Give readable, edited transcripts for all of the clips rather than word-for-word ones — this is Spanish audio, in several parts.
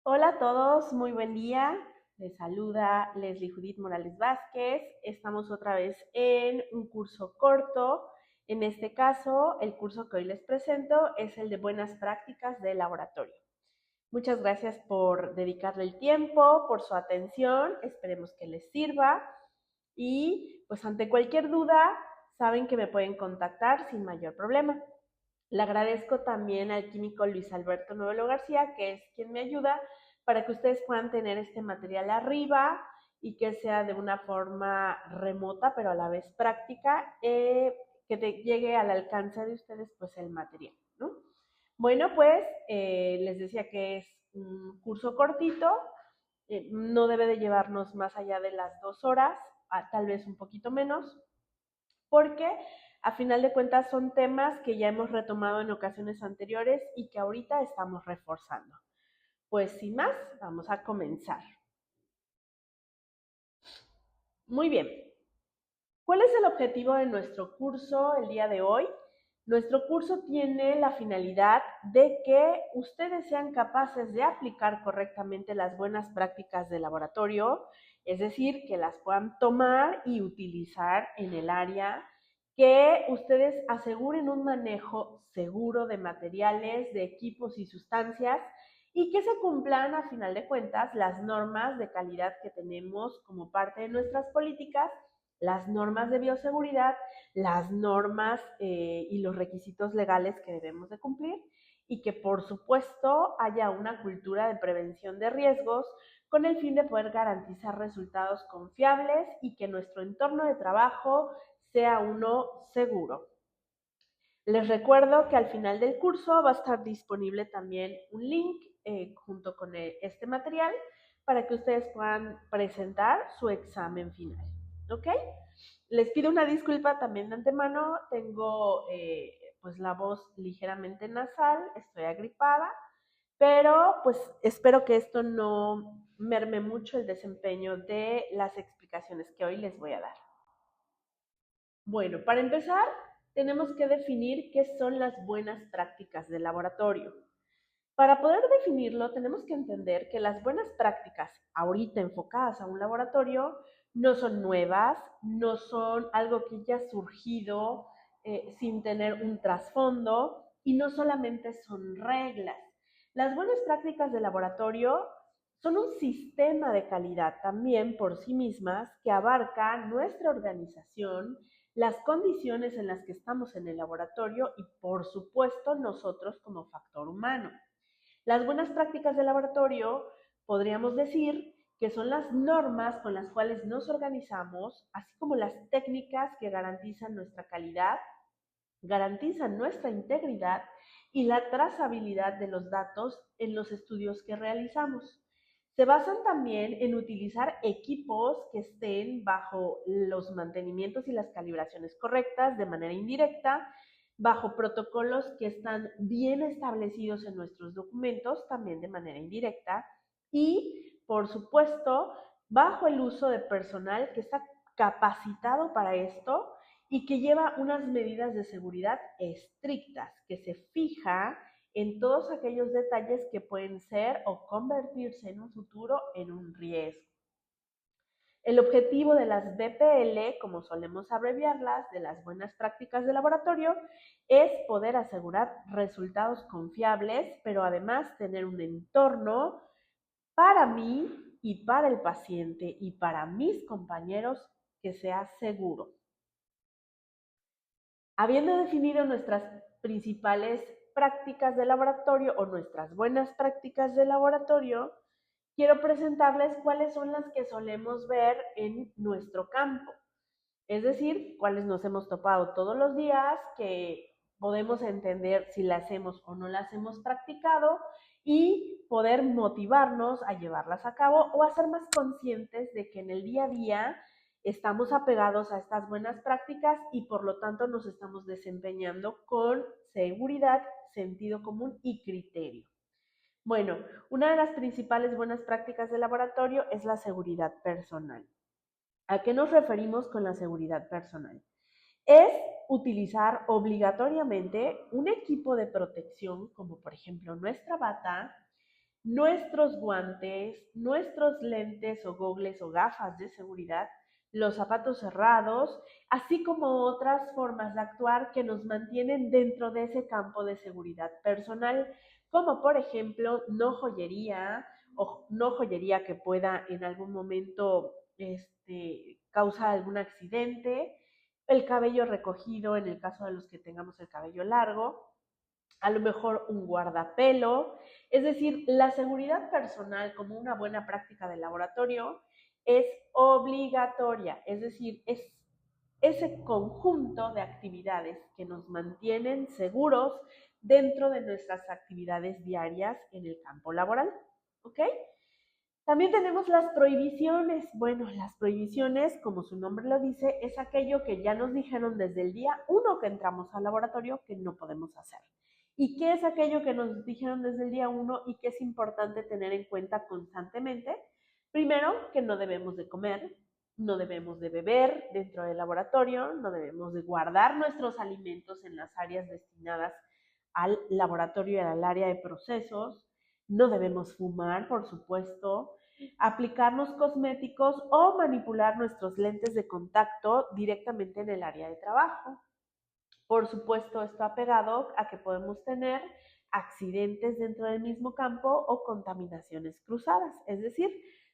Hola a todos, muy buen día. Les saluda Leslie Judith Morales Vázquez. Estamos otra vez en un curso corto. En este caso, el curso que hoy les presento es el de Buenas Prácticas de Laboratorio. Muchas gracias por dedicarle el tiempo, por su atención. Esperemos que les sirva. Y pues ante cualquier duda, saben que me pueden contactar sin mayor problema. Le agradezco también al químico Luis Alberto Novelo García, que es quien me ayuda para que ustedes puedan tener este material arriba y que sea de una forma remota, pero a la vez práctica, que llegue al alcance de ustedes pues el material, ¿no? Bueno, pues les decía que es un curso cortito, no debe de llevarnos más allá de las 2 horas, tal vez un poquito menos, porque a final de cuentas son temas que ya hemos retomado en ocasiones anteriores y que ahorita estamos reforzando. Pues sin más, vamos a comenzar. Muy bien. ¿Cuál es el objetivo de nuestro curso el día de hoy? Nuestro curso tiene la finalidad de que ustedes sean capaces de aplicar correctamente las buenas prácticas de laboratorio, es decir, que las puedan tomar y utilizar en el área, que ustedes aseguren un manejo seguro de materiales, de equipos y sustancias y que se cumplan a final de cuentas las normas de calidad que tenemos como parte de nuestras políticas, las normas de bioseguridad, las normas y los requisitos legales que debemos de cumplir y que por supuesto haya una cultura de prevención de riesgos con el fin de poder garantizar resultados confiables y que nuestro entorno de trabajo sea uno seguro. Les recuerdo que al final del curso va a estar disponible también un link junto con este material para que ustedes puedan presentar su examen final. ¿Ok? Les pido una disculpa también de antemano, tengo pues la voz ligeramente nasal, estoy agripada, pero pues espero que esto no merme mucho el desempeño de las explicaciones que hoy les voy a dar. Bueno, para empezar, tenemos que definir qué son las buenas prácticas de laboratorio. Para poder definirlo, tenemos que entender que las buenas prácticas, ahorita enfocadas a un laboratorio, no son nuevas, no son algo que ya ha surgido sin tener un trasfondo y no solamente son reglas. Las buenas prácticas de laboratorio son un sistema de calidad también por sí mismas que abarca nuestra organización, las condiciones en las que estamos en el laboratorio y por supuesto nosotros como factor humano. Las buenas prácticas de laboratorio podríamos decir que son las normas con las cuales nos organizamos, así como las técnicas que garantizan nuestra calidad, garantizan nuestra integridad y la trazabilidad de los datos en los estudios que realizamos. Se basan también en utilizar equipos que estén bajo los mantenimientos y las calibraciones correctas de manera indirecta, bajo protocolos que están bien establecidos en nuestros documentos, también de manera indirecta, y, por supuesto, bajo el uso de personal que está capacitado para esto y que lleva unas medidas de seguridad estrictas, que se fija en todos aquellos detalles que pueden ser o convertirse en un futuro en un riesgo. El objetivo de las BPL, como solemos abreviarlas, de las buenas prácticas de laboratorio, es poder asegurar resultados confiables, pero además tener un entorno para mí y para el paciente y para mis compañeros que sea seguro. Habiendo definido nuestras principales prácticas de laboratorio o nuestras buenas prácticas de laboratorio, quiero presentarles cuáles son las que solemos ver en nuestro campo. Es decir, cuáles nos hemos topado todos los días, que podemos entender si las hemos o no las hemos practicado y poder motivarnos a llevarlas a cabo o a ser más conscientes de que en el día a día estamos apegados a estas buenas prácticas y por lo tanto nos estamos desempeñando con seguridad, sentido común y criterio. Bueno, una de las principales buenas prácticas de laboratorio es la seguridad personal. ¿A qué nos referimos con la seguridad personal? Es utilizar obligatoriamente un equipo de protección, como por ejemplo nuestra bata, nuestros guantes, nuestros lentes o gogles o gafas de seguridad, los zapatos cerrados, así como otras formas de actuar que nos mantienen dentro de ese campo de seguridad personal, como por ejemplo no joyería o no joyería que pueda en algún momento causar algún accidente, el cabello recogido en el caso de los que tengamos el cabello largo, a lo mejor un guardapelo, es decir, la seguridad personal como una buena práctica de laboratorio es obligatoria, es decir, es ese conjunto de actividades que nos mantienen seguros dentro de nuestras actividades diarias en el campo laboral, ¿ok? También tenemos las prohibiciones. Bueno, las prohibiciones, como su nombre lo dice, es aquello que ya nos dijeron desde el día uno que entramos al laboratorio que no podemos hacer. ¿Y qué es aquello que nos dijeron desde el día uno y que es importante tener en cuenta constantemente? Primero, que no debemos de comer, no debemos de beber dentro del laboratorio, no debemos de guardar nuestros alimentos en las áreas destinadas al laboratorio y al área de procesos, no debemos fumar, por supuesto, aplicarnos cosméticos o manipular nuestros lentes de contacto directamente en el área de trabajo. Por supuesto, esto apegado a que podemos tener accidentes dentro del mismo campo o contaminaciones cruzadas. Es decir,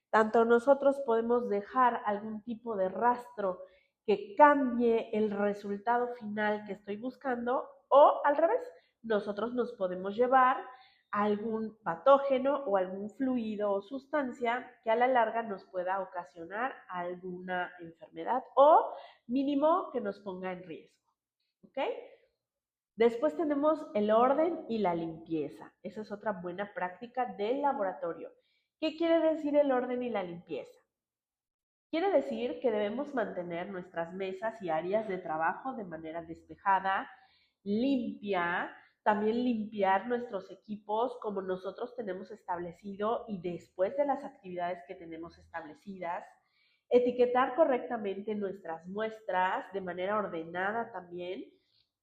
tanto nosotros podemos dejar algún tipo de rastro que cambie el resultado final que estoy buscando o al revés, nosotros nos podemos llevar algún patógeno o algún fluido o sustancia que a la larga nos pueda ocasionar alguna enfermedad o mínimo que nos ponga en riesgo. ¿Ok? Después tenemos el orden y la limpieza. Esa es otra buena práctica del laboratorio. ¿Qué quiere decir el orden y la limpieza? Quiere decir que debemos mantener nuestras mesas y áreas de trabajo de manera despejada, limpia, también limpiar nuestros equipos como nosotros tenemos establecido y después de las actividades que tenemos establecidas, etiquetar correctamente nuestras muestras de manera ordenada también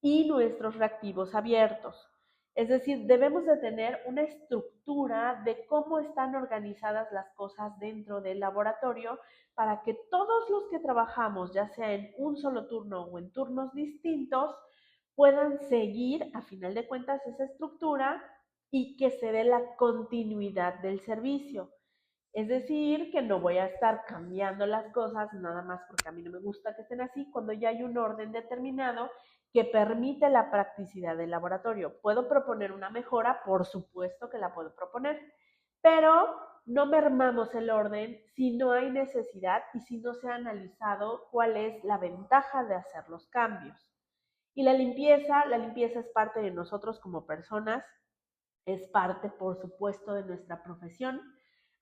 y nuestros reactivos abiertos. Es decir, debemos de tener una estructura de cómo están organizadas las cosas dentro del laboratorio para que todos los que trabajamos, ya sea en un solo turno o en turnos distintos, puedan seguir, a final de cuentas, esa estructura y que se dé la continuidad del servicio. Es decir, que no voy a estar cambiando las cosas nada más porque a mí no me gusta que estén así, cuando ya hay un orden determinado que permite la practicidad del laboratorio. ¿Puedo proponer una mejora? Por supuesto que la puedo proponer, pero no mermamos el orden si no hay necesidad y si no se ha analizado cuál es la ventaja de hacer los cambios. Y la limpieza es parte de nosotros como personas, es parte, por supuesto, de nuestra profesión.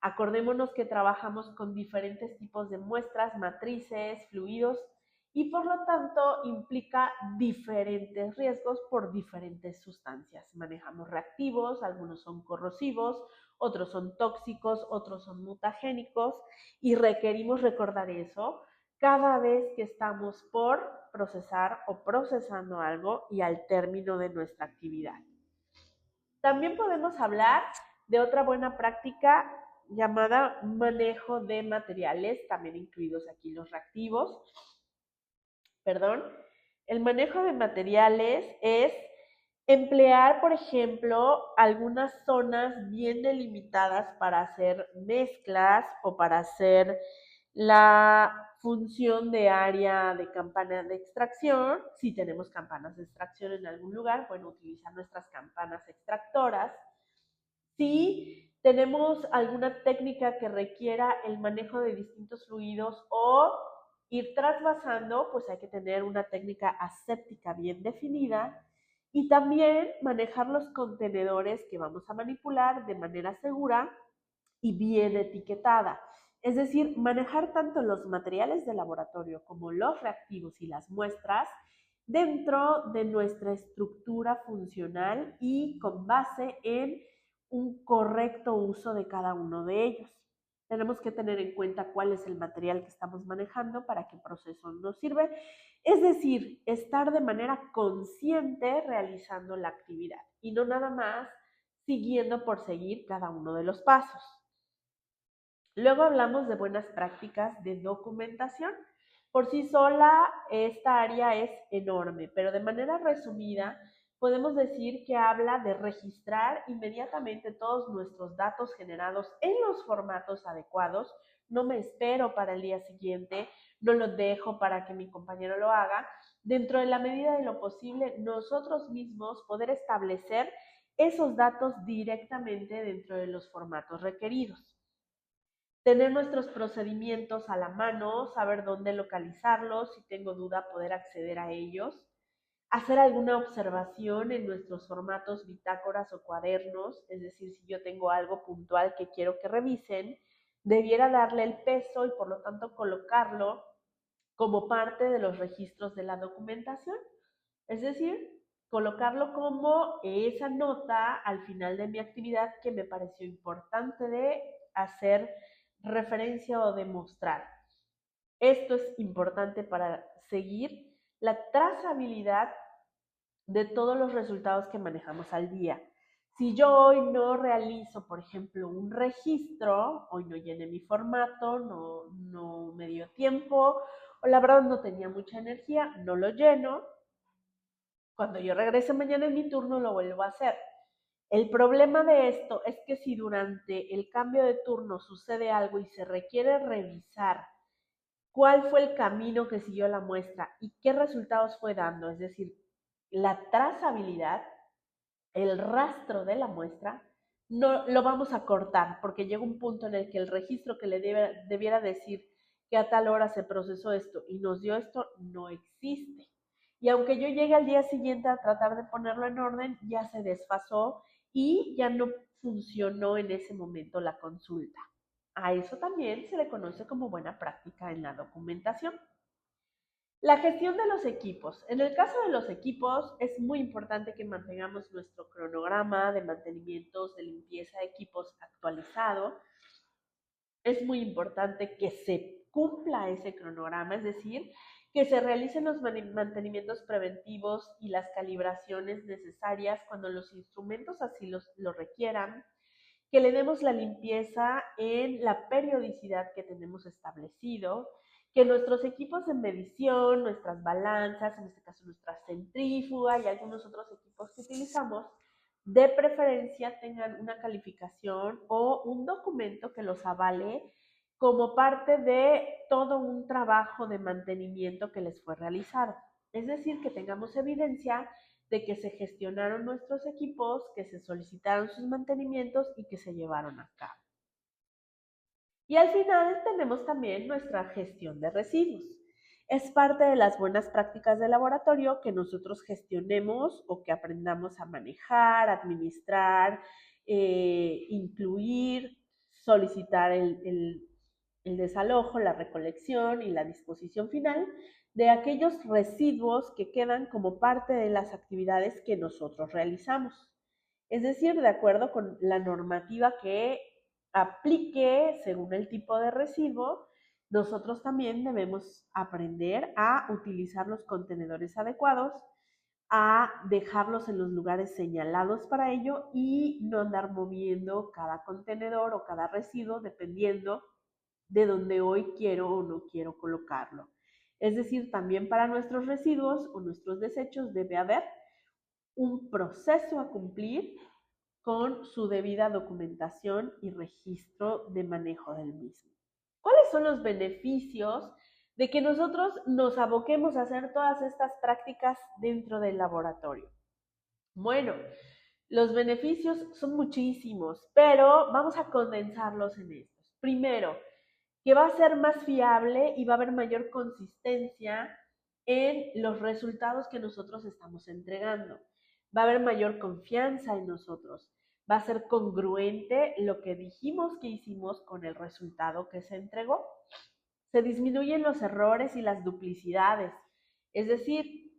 Acordémonos que trabajamos con diferentes tipos de muestras, matrices, fluidos y por lo tanto implica diferentes riesgos por diferentes sustancias. Manejamos reactivos, algunos son corrosivos, otros son tóxicos, otros son mutagénicos y requerimos recordar eso cada vez que estamos por procesar o procesando algo y al término de nuestra actividad. También podemos hablar de otra buena práctica llamada manejo de materiales, también incluidos aquí los reactivos. Perdón. El manejo de materiales es emplear, por ejemplo, algunas zonas bien delimitadas para hacer mezclas o para hacer la función de área de campana de extracción. Si tenemos campanas de extracción en algún lugar, bueno, utilizar nuestras campanas extractoras. Si tenemos alguna técnica que requiera el manejo de distintos fluidos o ir trasvasando, pues hay que tener una técnica aséptica bien definida y también manejar los contenedores que vamos a manipular de manera segura y bien etiquetada. Es decir, manejar tanto los materiales de laboratorio como los reactivos y las muestras dentro de nuestra estructura funcional y con base en un correcto uso de cada uno de ellos. Tenemos que tener en cuenta cuál es el material que estamos manejando para qué proceso nos sirve. Es decir, estar de manera consciente realizando la actividad y no nada más siguiendo por seguir cada uno de los pasos. Luego hablamos de buenas prácticas de documentación. Por sí sola, esta área es enorme, pero de manera resumida, podemos decir que habla de registrar inmediatamente todos nuestros datos generados en los formatos adecuados. No me espero para el día siguiente, no lo dejo para que mi compañero lo haga. Dentro de la medida de lo posible, nosotros mismos poder establecer esos datos directamente dentro de los formatos requeridos. Tener nuestros procedimientos a la mano, saber dónde localizarlos, si tengo duda poder acceder a ellos, hacer alguna observación en nuestros formatos bitácoras o cuadernos, es decir, si yo tengo algo puntual que quiero que revisen, debiera darle el peso y por lo tanto colocarlo como parte de los registros de la documentación, es decir, colocarlo como esa nota al final de mi actividad que me pareció importante de hacer referencia o demostrar. Esto es importante para seguir la trazabilidad de todos los resultados que manejamos al día. Si yo hoy no realizo, por ejemplo, un registro, hoy no llené mi formato, no me dio tiempo, o la verdad no tenía mucha energía, no lo lleno, cuando yo regrese mañana en mi turno lo vuelvo a hacer. El problema de esto es que si durante el cambio de turno sucede algo y se requiere revisar cuál fue el camino que siguió la muestra y qué resultados fue dando, es decir, la trazabilidad, el rastro de la muestra, no lo vamos a cortar porque llega un punto en el que el registro que le debiera decir que a tal hora se procesó esto y nos dio esto no existe. Y aunque yo llegue al día siguiente a tratar de ponerlo en orden, ya se desfasó y ya no funcionó en ese momento la consulta. A eso también se le conoce como buena práctica en la documentación. La gestión de los equipos. En el caso de los equipos, es muy importante que mantengamos nuestro cronograma de mantenimientos, de limpieza de equipos actualizado. Es muy importante que se cumpla ese cronograma, es decir, que se realicen los mantenimientos preventivos y las calibraciones necesarias cuando los instrumentos así lo requieran, que le demos la limpieza en la periodicidad que tenemos establecido, que nuestros equipos de medición, nuestras balanzas, en este caso nuestra centrífuga y algunos otros equipos que utilizamos, de preferencia tengan una calificación o un documento que los avale como parte de todo un trabajo de mantenimiento que les fue realizado. Es decir, que tengamos evidencia de que se gestionaron nuestros equipos, que se solicitaron sus mantenimientos y que se llevaron a cabo. Y al final tenemos también nuestra gestión de residuos. Es parte de las buenas prácticas de laboratorio que nosotros gestionemos o que aprendamos a manejar, administrar, incluir, solicitar el desalojo, la recolección y la disposición final de aquellos residuos que quedan como parte de las actividades que nosotros realizamos. Es decir, de acuerdo con la normativa que aplique según el tipo de residuo, nosotros también debemos aprender a utilizar los contenedores adecuados, a dejarlos en los lugares señalados para ello y no andar moviendo cada contenedor o cada residuo dependiendo de donde hoy quiero o no quiero colocarlo. Es decir, también para nuestros residuos o nuestros desechos debe haber un proceso a cumplir con su debida documentación y registro de manejo del mismo. ¿Cuáles son los beneficios de que nosotros nos aboquemos a hacer todas estas prácticas dentro del laboratorio? Bueno, los beneficios son muchísimos, pero vamos a condensarlos en estos. Primero, que va a ser más fiable y va a haber mayor consistencia en los resultados que nosotros estamos entregando. Va a haber mayor confianza en nosotros. Va a ser congruente lo que dijimos que hicimos con el resultado que se entregó. Se disminuyen los errores y las duplicidades. Es decir,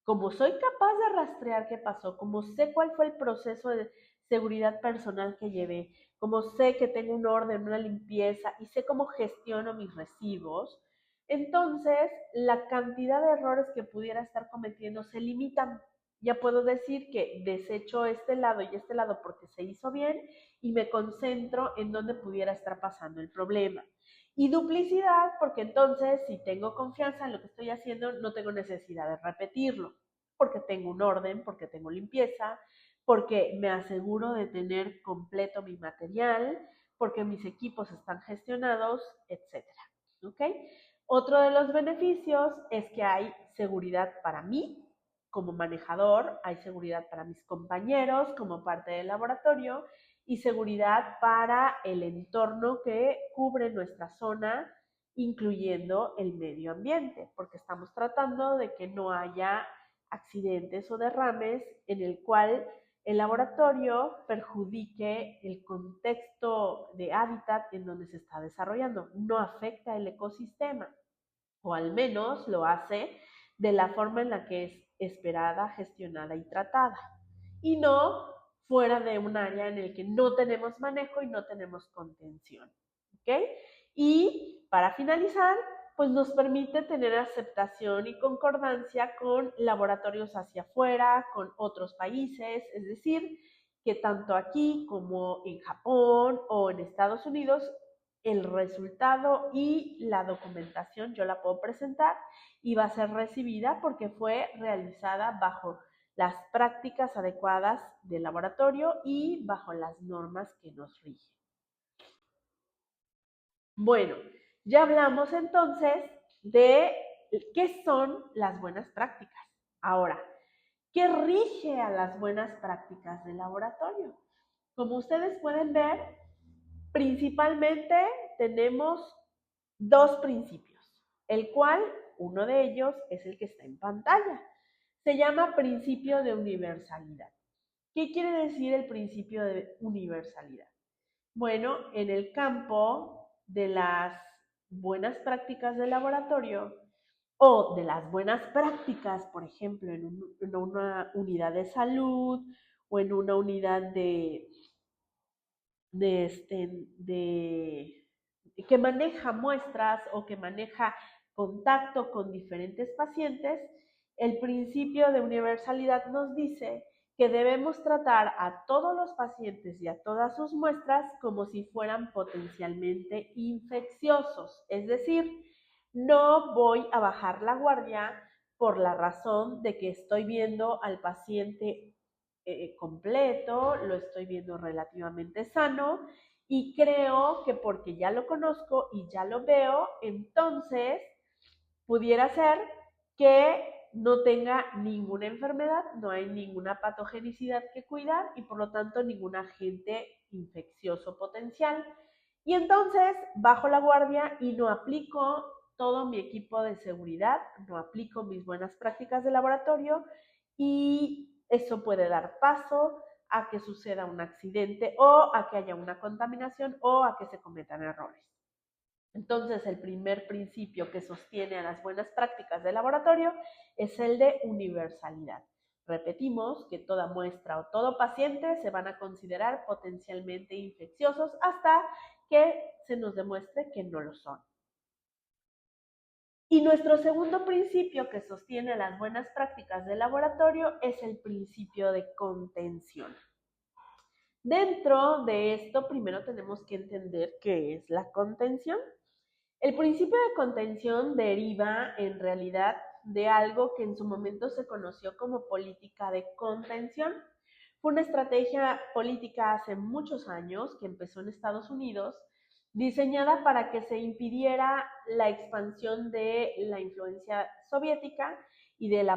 como soy capaz de rastrear qué pasó, como sé cuál fue el proceso de seguridad personal que llevé, como sé que tengo un orden, una limpieza y sé cómo gestiono mis residuos, entonces la cantidad de errores que pudiera estar cometiendo se limitan. Ya puedo decir que desecho este lado y este lado porque se hizo bien y me concentro en donde pudiera estar pasando el problema. Y duplicidad, porque entonces si tengo confianza en lo que estoy haciendo, no tengo necesidad de repetirlo, porque tengo un orden, porque tengo limpieza, porque me aseguro de tener completo mi material, porque mis equipos están gestionados, etcétera. ¿Ok? Otro de los beneficios es que hay seguridad para mí como manejador, hay seguridad para mis compañeros como parte del laboratorio y seguridad para el entorno que cubre nuestra zona, incluyendo el medio ambiente, porque estamos tratando de que no haya accidentes o derrames en el cual el laboratorio perjudique el contexto de hábitat en donde se está desarrollando, no afecta el ecosistema, o al menos lo hace de la forma en la que es esperada, gestionada y tratada, y no fuera de un área en el que no tenemos manejo y no tenemos contención. ¿Ok? Y para finalizar, pues nos permite tener aceptación y concordancia con laboratorios hacia afuera, con otros países, es decir, que tanto aquí como en Japón o en Estados Unidos, el resultado y la documentación yo la puedo presentar y va a ser recibida porque fue realizada bajo las prácticas adecuadas del laboratorio y bajo las normas que nos rigen. Bueno, ya hablamos entonces de qué son las buenas prácticas. Ahora, ¿qué rige a las buenas prácticas del laboratorio? Como ustedes pueden ver, principalmente tenemos dos principios, el cual uno de ellos es el que está en pantalla. Se llama principio de universalidad. ¿Qué quiere decir el principio de universalidad? Bueno, en el campo de las buenas prácticas de laboratorio o de las buenas prácticas, por ejemplo, en una unidad de salud o en una unidad de, este, de que maneja muestras o que maneja contacto con diferentes pacientes, el principio de universalidad nos dice que debemos tratar a todos los pacientes y a todas sus muestras como si fueran potencialmente infecciosos. Es decir, no voy a bajar la guardia por la razón de que estoy viendo al paciente completo, lo estoy viendo relativamente sano y creo que porque ya lo conozco y ya lo veo, entonces pudiera ser que no tenga ninguna enfermedad, no hay ninguna patogenicidad que cuidar y por lo tanto ningún agente infeccioso potencial. Y entonces bajo la guardia y no aplico todo mi equipo de seguridad, no aplico mis buenas prácticas de laboratorio y eso puede dar paso a que suceda un accidente o a que haya una contaminación o a que se cometan errores. Entonces, el primer principio que sostiene a las buenas prácticas de laboratorio es el de universalidad. Repetimos que toda muestra o todo paciente se van a considerar potencialmente infecciosos hasta que se nos demuestre que no lo son. Y nuestro segundo principio que sostiene las buenas prácticas de laboratorio es el principio de contención. Dentro de esto, primero tenemos que entender qué es la contención. El principio de contención deriva en realidad de algo que en su momento se conoció como política de contención. Fue una estrategia política hace muchos años que empezó en Estados Unidos, diseñada para que se impidiera la expansión de la influencia soviética y del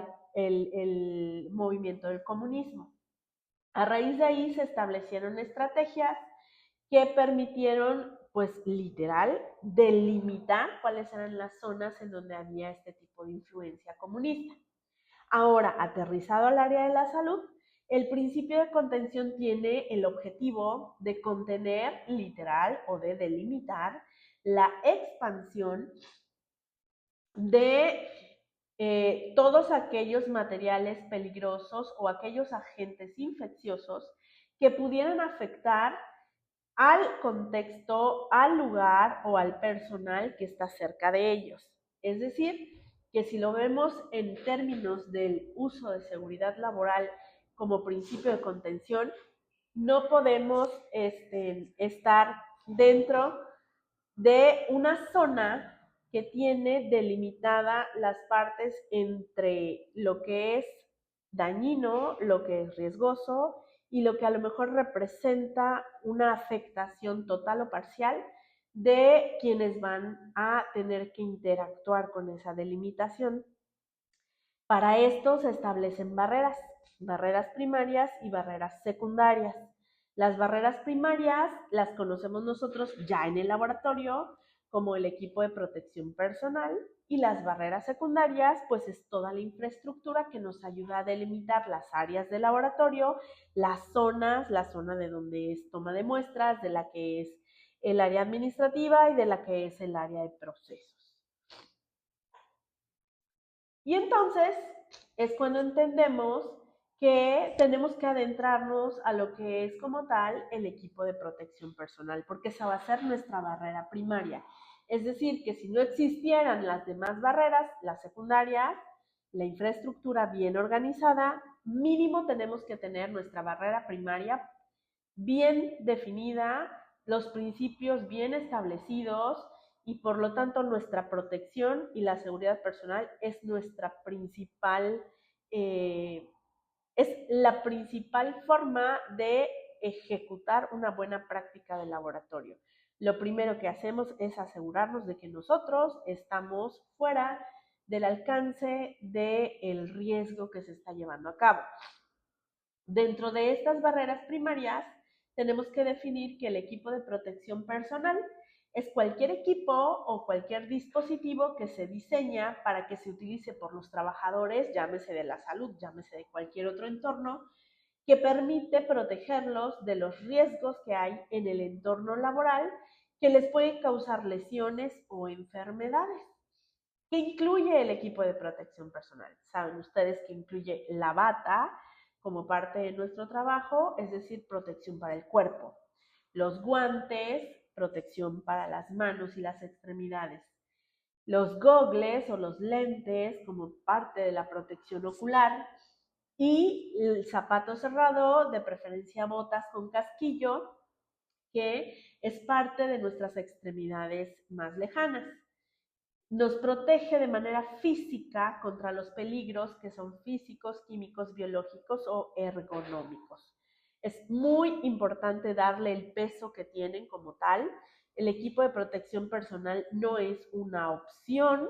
movimiento del comunismo. A raíz de ahí se establecieron estrategias que permitieron, pues literal, delimitar cuáles eran las zonas en donde había este tipo de influencia comunista. Ahora, aterrizado al área de la salud, el principio de contención tiene el objetivo de contener, literal, o de delimitar la expansión de todos aquellos materiales peligrosos o aquellos agentes infecciosos que pudieran afectar al contexto, al lugar o al personal que está cerca de ellos. Es decir, que si lo vemos en términos del uso de seguridad laboral como principio de contención, no podemos estar dentro de una zona que tiene delimitada las partes entre lo que es dañino, lo que es riesgoso y lo que a lo mejor representa una afectación total o parcial de quienes van a tener que interactuar con esa delimitación. Para esto se establecen barreras primarias y barreras secundarias. Las barreras primarias las conocemos nosotros ya en el laboratorio como el equipo de protección personal, y las barreras secundarias pues es toda la infraestructura que nos ayuda a delimitar las áreas del laboratorio, las zonas, la zona de donde es toma de muestras, de la que es el área administrativa y de la que es el área de procesos. Y entonces es cuando entendemos que tenemos que adentrarnos a lo que es como tal el equipo de protección personal, porque esa va a ser nuestra barrera primaria. Es decir, que si no existieran las demás barreras, las secundarias, la infraestructura bien organizada, mínimo tenemos que tener nuestra barrera primaria bien definida, los principios bien establecidos, y por lo tanto nuestra protección y la seguridad personal es nuestra principal, es la principal forma de ejecutar una buena práctica de laboratorio. Lo primero que hacemos es asegurarnos de que nosotros estamos fuera del alcance del riesgo que se está llevando a cabo. Dentro de estas barreras primarias, tenemos que definir que el equipo de protección personal es cualquier equipo o cualquier dispositivo que se diseña para que se utilice por los trabajadores, llámese de la salud, llámese de cualquier otro entorno, que permite protegerlos de los riesgos que hay en el entorno laboral que les pueden causar lesiones o enfermedades. ¿Qué incluye el equipo de protección personal? Saben ustedes que incluye la bata como parte de nuestro trabajo, es decir, protección para el cuerpo. Los guantes, protección para las manos y las extremidades. Los gogles o los lentes como parte de la protección ocular. Y el zapato cerrado, de preferencia botas con casquillo, que es parte de nuestras extremidades más lejanas. Nos protege de manera física contra los peligros que son físicos, químicos, biológicos o ergonómicos. Es muy importante darle el peso que tienen como tal. El equipo de protección personal no es una opción,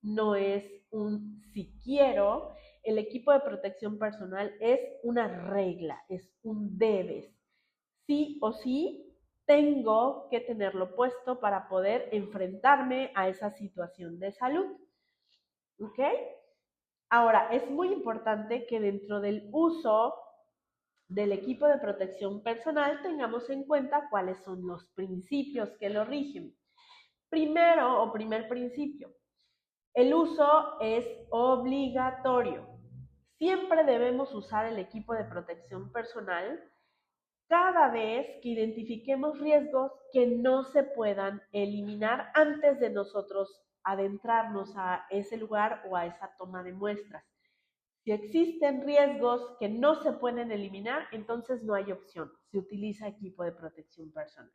no es un si quiero. El equipo de protección personal es una regla, es un debes. Sí o sí tengo que tenerlo puesto para poder enfrentarme a esa situación de salud. ¿Ok? Ahora, es muy importante que dentro del uso del equipo de protección personal tengamos en cuenta cuáles son los principios que lo rigen. Primero, o primer principio, el uso es obligatorio. Siempre debemos usar el equipo de protección personal cada vez que identifiquemos riesgos que no se puedan eliminar antes de nosotros adentrarnos a ese lugar o a esa toma de muestras. Si existen riesgos que no se pueden eliminar, entonces no hay opción. Se utiliza equipo de protección personal.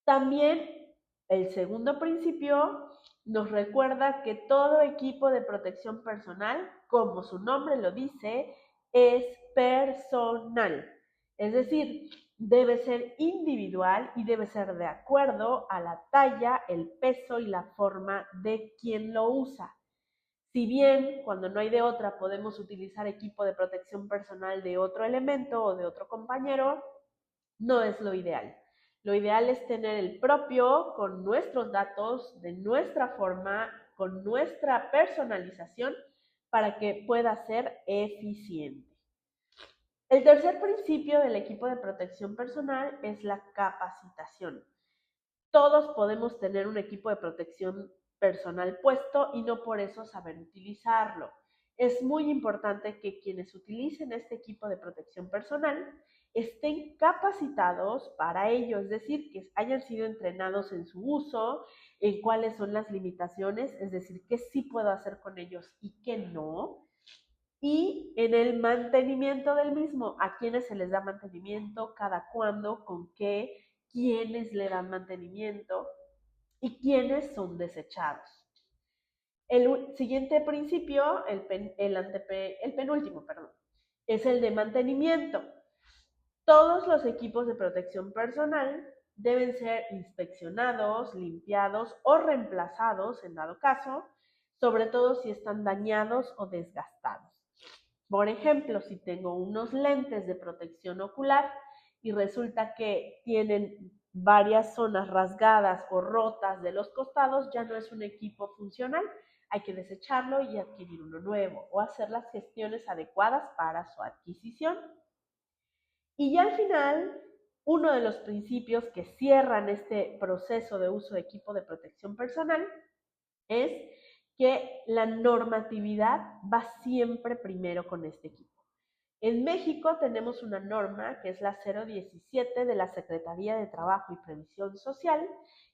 También el segundo principio nos recuerda que todo equipo de protección personal, como su nombre lo dice, es personal. Es decir, debe ser individual y debe ser de acuerdo a la talla, el peso y la forma de quien lo usa. Si bien cuando no hay de otra podemos utilizar equipo de protección personal de otro elemento o de otro compañero, no es lo ideal. Lo ideal es tener el propio con nuestros datos, de nuestra forma, con nuestra personalización para que pueda ser eficiente. El tercer principio del equipo de protección personal es la capacitación. Todos podemos tener un equipo de protección personal puesto y no por eso saber utilizarlo. Es muy importante que quienes utilicen este equipo de protección personal estén capacitados para ello, es decir, que hayan sido entrenados en su uso, en cuáles son las limitaciones, es decir, qué sí puedo hacer con ellos y qué no, y en el mantenimiento del mismo, a quiénes se les da mantenimiento, cada cuándo, con qué, quiénes le dan mantenimiento y quiénes son desechados. El siguiente principio, el penúltimo, perdón, es el de mantenimiento. Todos los equipos de protección personal deben ser inspeccionados, limpiados o reemplazados en dado caso, sobre todo si están dañados o desgastados. Por ejemplo, si tengo unos lentes de protección ocular y resulta que tienen varias zonas rasgadas o rotas de los costados, ya no es un equipo funcional, hay que desecharlo y adquirir uno nuevo o hacer las gestiones adecuadas para su adquisición. Y ya al final, uno de los principios que cierran este proceso de uso de equipo de protección personal es que la normatividad va siempre primero con este equipo. En México tenemos una norma que es la 017 de la Secretaría de Trabajo y Previsión Social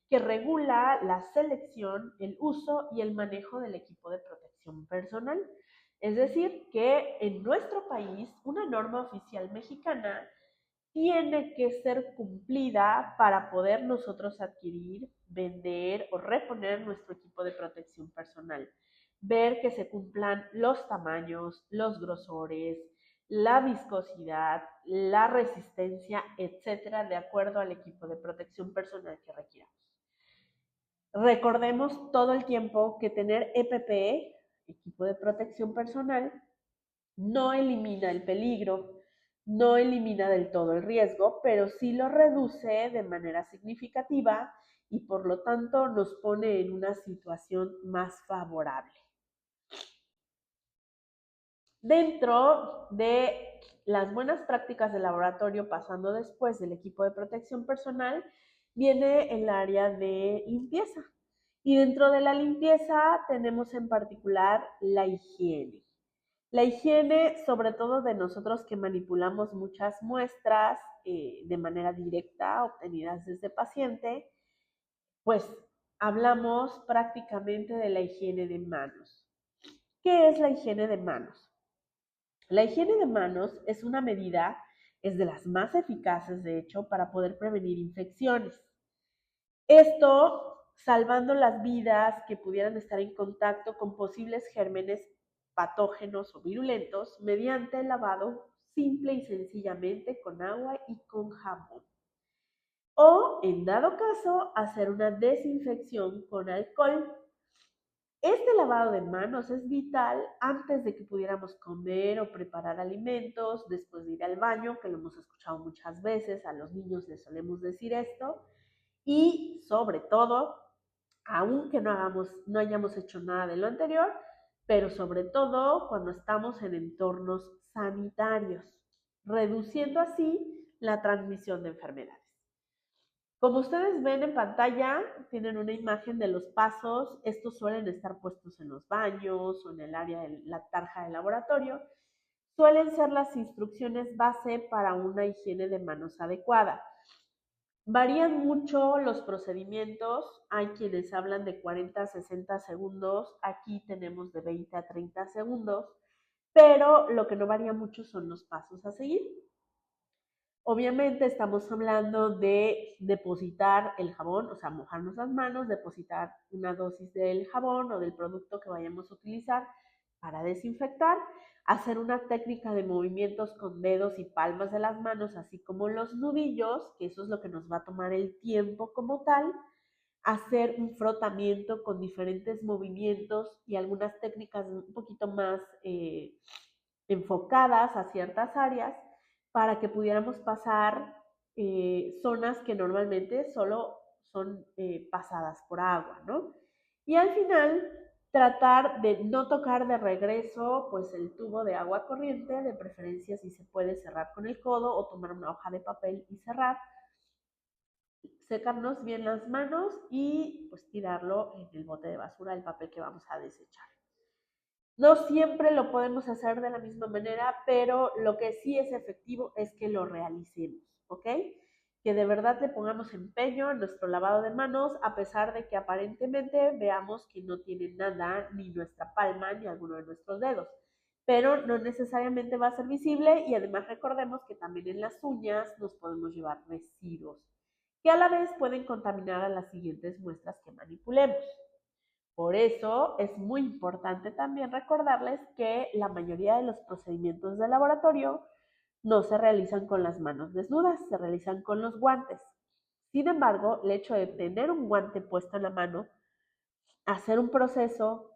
que regula la selección, el uso y el manejo del equipo de protección personal. Es decir, que en nuestro país una norma oficial mexicana tiene que ser cumplida para poder nosotros adquirir, vender o reponer nuestro equipo de protección personal. Ver que se cumplan los tamaños, los grosores, la viscosidad, la resistencia, etcétera, de acuerdo al equipo de protección personal que requiramos. Recordemos todo el tiempo que tener EPP, equipo de protección personal, no elimina el peligro, no elimina del todo el riesgo, pero sí lo reduce de manera significativa y por lo tanto nos pone en una situación más favorable. Dentro de las buenas prácticas de laboratorio, pasando después del equipo de protección personal, viene el área de limpieza. Y dentro de la limpieza tenemos en particular la higiene. La higiene, sobre todo de nosotros que manipulamos muchas muestras de manera directa obtenidas desde paciente, pues hablamos prácticamente de la higiene de manos. ¿Qué es la higiene de manos? La higiene de manos es una medida, es de las más eficaces de hecho, para poder prevenir infecciones. Esto salvando las vidas que pudieran estar en contacto con posibles gérmenes patógenos o virulentos mediante el lavado simple y sencillamente con agua y con jabón. O, en dado caso, hacer una desinfección con alcohol. Este lavado de manos es vital antes de que pudiéramos comer o preparar alimentos, después de ir al baño, que lo hemos escuchado muchas veces, a los niños les solemos decir esto, y sobre todo, aunque no hayamos hecho nada de lo anterior, pero sobre todo cuando estamos en entornos sanitarios, reduciendo así la transmisión de enfermedades. Como ustedes ven en pantalla, tienen una imagen de los pasos. Estos suelen estar puestos en los baños o en el área de la tarja de laboratorio. Suelen ser las instrucciones base para una higiene de manos adecuada. Varían mucho los procedimientos. Hay quienes hablan de 40 a 60 segundos. Aquí tenemos de 20 a 30 segundos. Pero lo que no varía mucho son los pasos a seguir. Obviamente estamos hablando de depositar el jabón, o sea, mojarnos las manos, depositar una dosis del jabón o del producto que vayamos a utilizar para desinfectar, hacer una técnica de movimientos con dedos y palmas de las manos, así como los nudillos, que eso es lo que nos va a tomar el tiempo como tal, hacer un frotamiento con diferentes movimientos y algunas técnicas un poquito más enfocadas a ciertas áreas para que pudiéramos pasar zonas que normalmente solo son pasadas por agua, ¿no? Y al final tratar de no tocar de regreso pues el tubo de agua corriente, de preferencia si se puede cerrar con el codo o tomar una hoja de papel y cerrar, secarnos bien las manos y pues tirarlo en el bote de basura, el papel que vamos a desechar. No siempre lo podemos hacer de la misma manera, pero lo que sí es efectivo es que lo realicemos, ¿ok? Que de verdad le pongamos empeño a nuestro lavado de manos, a pesar de que aparentemente veamos que no tiene nada, ni nuestra palma, ni alguno de nuestros dedos. Pero no necesariamente va a ser visible y además recordemos que también en las uñas nos podemos llevar residuos, que a la vez pueden contaminar a las siguientes muestras que manipulemos. Por eso es muy importante también recordarles que la mayoría de los procedimientos de laboratorio no se realizan con las manos desnudas, se realizan con los guantes. Sin embargo, el hecho de tener un guante puesto en la mano, hacer un proceso,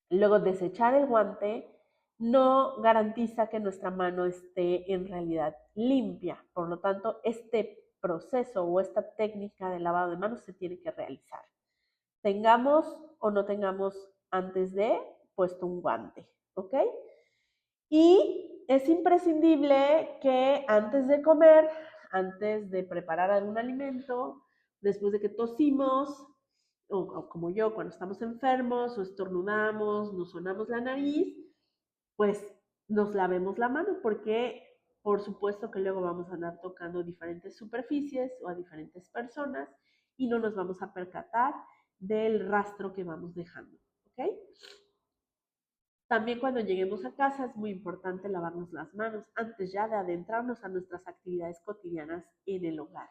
luego desechar el guante, no garantiza que nuestra mano esté en realidad limpia. Por lo tanto, este proceso o esta técnica de lavado de manos se tiene que realizar, tengamos o no tengamos antes de puesto un guante, ¿ok? Y es imprescindible que antes de comer, antes de preparar algún alimento, después de que tosimos, o como yo, cuando estamos enfermos o estornudamos, nos sonamos la nariz, pues nos lavemos la mano porque por supuesto que luego vamos a andar tocando diferentes superficies o a diferentes personas y no nos vamos a percatar del rastro que vamos dejando, ¿ok? También cuando lleguemos a casa es muy importante lavarnos las manos antes ya de adentrarnos a nuestras actividades cotidianas en el hogar.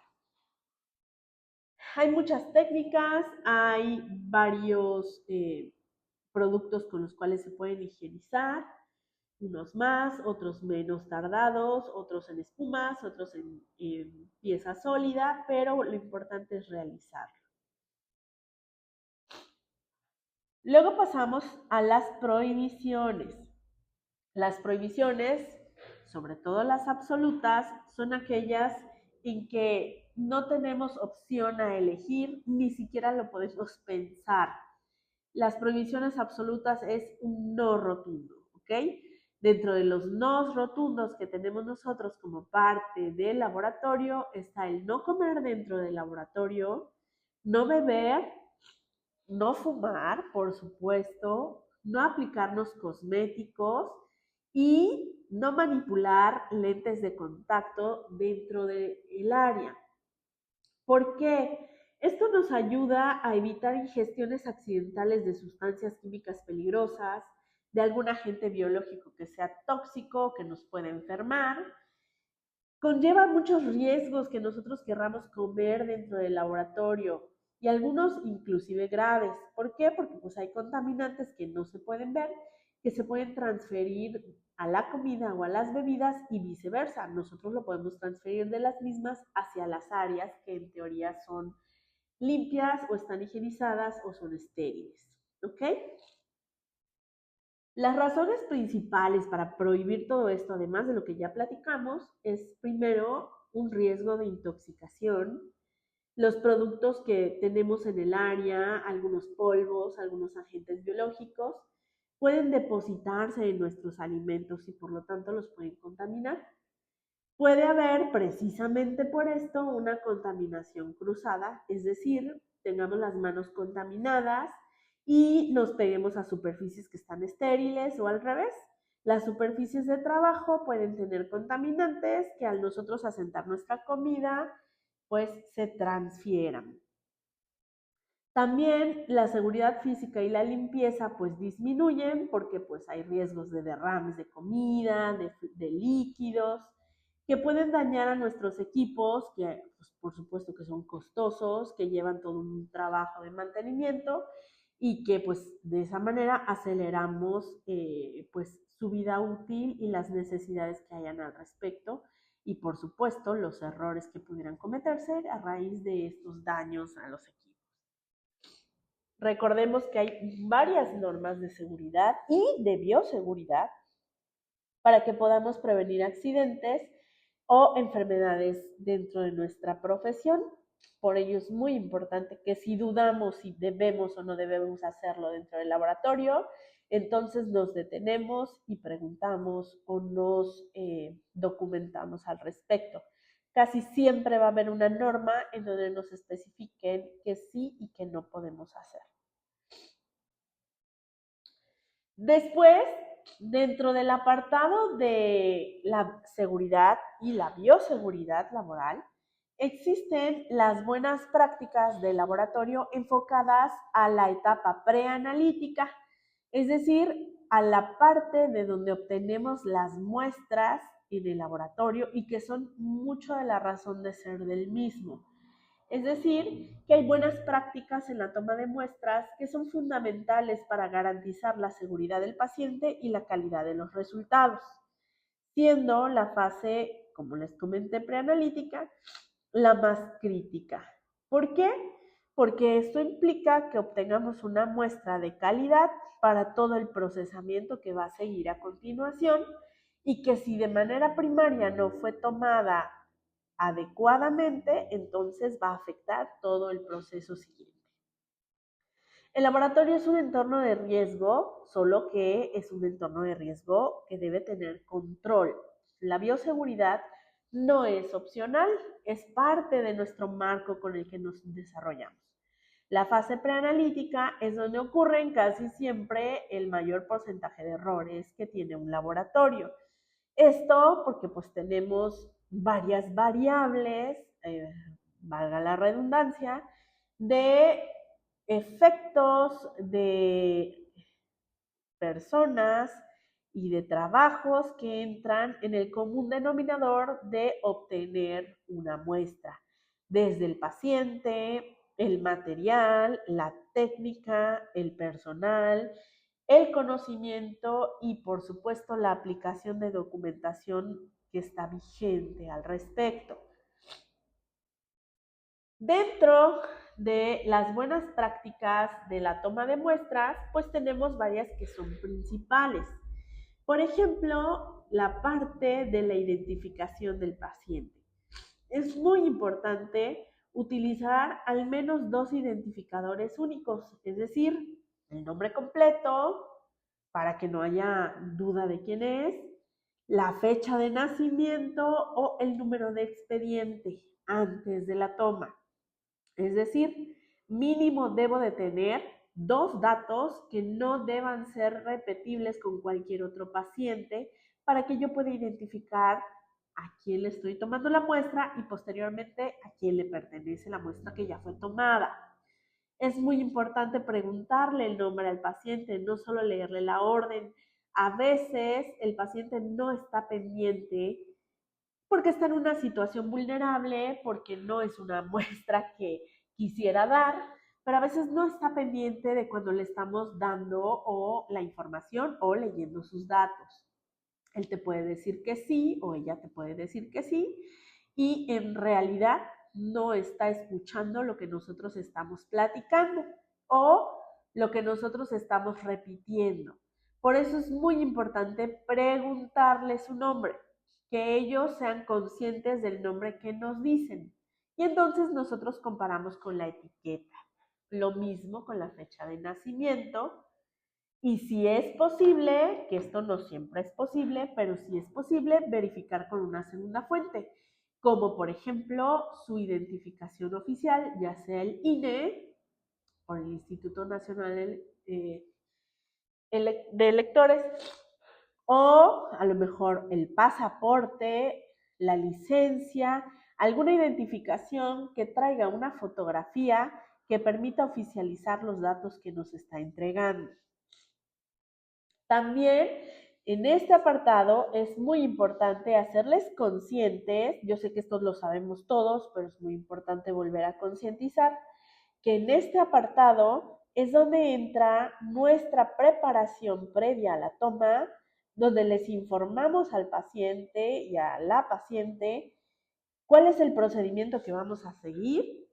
Hay muchas técnicas, hay varios productos con los cuales se pueden higienizar, unos más, otros menos tardados, otros en espumas, otros en pieza sólida, pero lo importante es realizarlo. Luego pasamos a las prohibiciones. Las prohibiciones, sobre todo las absolutas, son aquellas en que no tenemos opción a elegir, ni siquiera lo podemos pensar. Las prohibiciones absolutas es un no rotundo, ¿ok? Dentro de los no rotundos que tenemos nosotros como parte del laboratorio está el no comer dentro del laboratorio, no beber, no fumar, por supuesto, no aplicarnos cosméticos y no manipular lentes de contacto dentro del área. ¿Por qué? Esto nos ayuda a evitar ingestiones accidentales de sustancias químicas peligrosas, de algún agente biológico que sea tóxico, que nos pueda enfermar. Conlleva muchos riesgos que nosotros querramos comer dentro del laboratorio y algunos inclusive graves. ¿Por qué? Porque pues hay contaminantes que no se pueden ver, que se pueden transferir a la comida o a las bebidas y viceversa. Nosotros lo podemos transferir de las mismas hacia las áreas que en teoría son limpias o están higienizadas o son estériles. ¿Ok? Las razones principales para prohibir todo esto, además de lo que ya platicamos, es primero un riesgo de intoxicación, los productos que tenemos en el área, algunos polvos, algunos agentes biológicos, pueden depositarse en nuestros alimentos y por lo tanto los pueden contaminar. Puede haber precisamente por esto una contaminación cruzada, es decir, tengamos las manos contaminadas y nos peguemos a superficies que están estériles o al revés. Las superficies de trabajo pueden tener contaminantes que al nosotros asentar nuestra comida, pues se transfieran. También la seguridad física y la limpieza pues disminuyen porque pues hay riesgos de derrames de comida, de líquidos, que pueden dañar a nuestros equipos, que pues, por supuesto que son costosos, que llevan todo un trabajo de mantenimiento y que pues de esa manera aceleramos pues su vida útil y las necesidades que hayan al respecto y por supuesto los errores que pudieran cometerse a raíz de estos daños a los equipos. Recordemos que hay varias normas de seguridad y de bioseguridad para que podamos prevenir accidentes o enfermedades dentro de nuestra profesión. Por ello es muy importante que si dudamos si debemos o no debemos hacerlo dentro del laboratorio, entonces nos detenemos y preguntamos o nos documentamos al respecto. Casi siempre va a haber una norma en donde nos especifiquen que sí y que no podemos hacer. Después, dentro del apartado de la seguridad y la bioseguridad laboral, existen las buenas prácticas de laboratorio enfocadas a la etapa preanalítica, es decir, a la parte de donde obtenemos las muestras en el laboratorio y que son mucho de la razón de ser del mismo. Es decir, que hay buenas prácticas en la toma de muestras que son fundamentales para garantizar la seguridad del paciente y la calidad de los resultados, siendo la fase, como les comenté, preanalítica, la más crítica. ¿Por qué? Porque esto implica que obtengamos una muestra de calidad para todo el procesamiento que va a seguir a continuación y que si de manera primaria no fue tomada adecuadamente, entonces va a afectar todo el proceso siguiente. El laboratorio es un entorno de riesgo, solo que es un entorno de riesgo que debe tener control. La bioseguridad no es opcional, es parte de nuestro marco con el que nos desarrollamos. La fase preanalítica es donde ocurren casi siempre el mayor porcentaje de errores que tiene un laboratorio. Esto porque pues tenemos varias variables, valga la redundancia, de efectos de personas y de trabajos que entran en el común denominador de obtener una muestra, desde el paciente, el material, la técnica, el personal, el conocimiento y por supuesto la aplicación de documentación que está vigente al respecto. Dentro de las buenas prácticas de la toma de muestras, pues tenemos varias que son principales. Por ejemplo, la parte de la identificación del paciente. Es muy importante utilizar al menos 2 identificadores únicos, es decir, el nombre completo, para que no haya duda de quién es, la fecha de nacimiento o el número de expediente antes de la toma. Es decir, mínimo debo de tener 2 datos que no deban ser repetibles con cualquier otro paciente para que yo pueda identificar a quién le estoy tomando la muestra y posteriormente a quién le pertenece la muestra que ya fue tomada. Es muy importante preguntarle el nombre al paciente, no solo leerle la orden. A veces el paciente no está pendiente porque está en una situación vulnerable, porque no es una muestra que quisiera dar, pero a veces no está pendiente de cuando le estamos dando o la información o leyendo sus datos. Él te puede decir que sí o ella te puede decir que sí y en realidad no está escuchando lo que nosotros estamos platicando o lo que nosotros estamos repitiendo. Por eso es muy importante preguntarle su nombre, que ellos sean conscientes del nombre que nos dicen. Y entonces nosotros comparamos con la etiqueta. Lo mismo con la fecha de nacimiento. Y si es posible, que esto no siempre es posible, pero si es posible, verificar con una segunda fuente, como por ejemplo su identificación oficial, ya sea el INE o el Instituto Nacional de Electores, o a lo mejor el pasaporte, la licencia, alguna identificación que traiga una fotografía que permita oficializar los datos que nos está entregando. También en este apartado es muy importante hacerles conscientes, yo sé que esto lo sabemos todos, pero es muy importante volver a concientizar, que en este apartado es donde entra nuestra preparación previa a la toma, donde les informamos al paciente y a la paciente cuál es el procedimiento que vamos a seguir,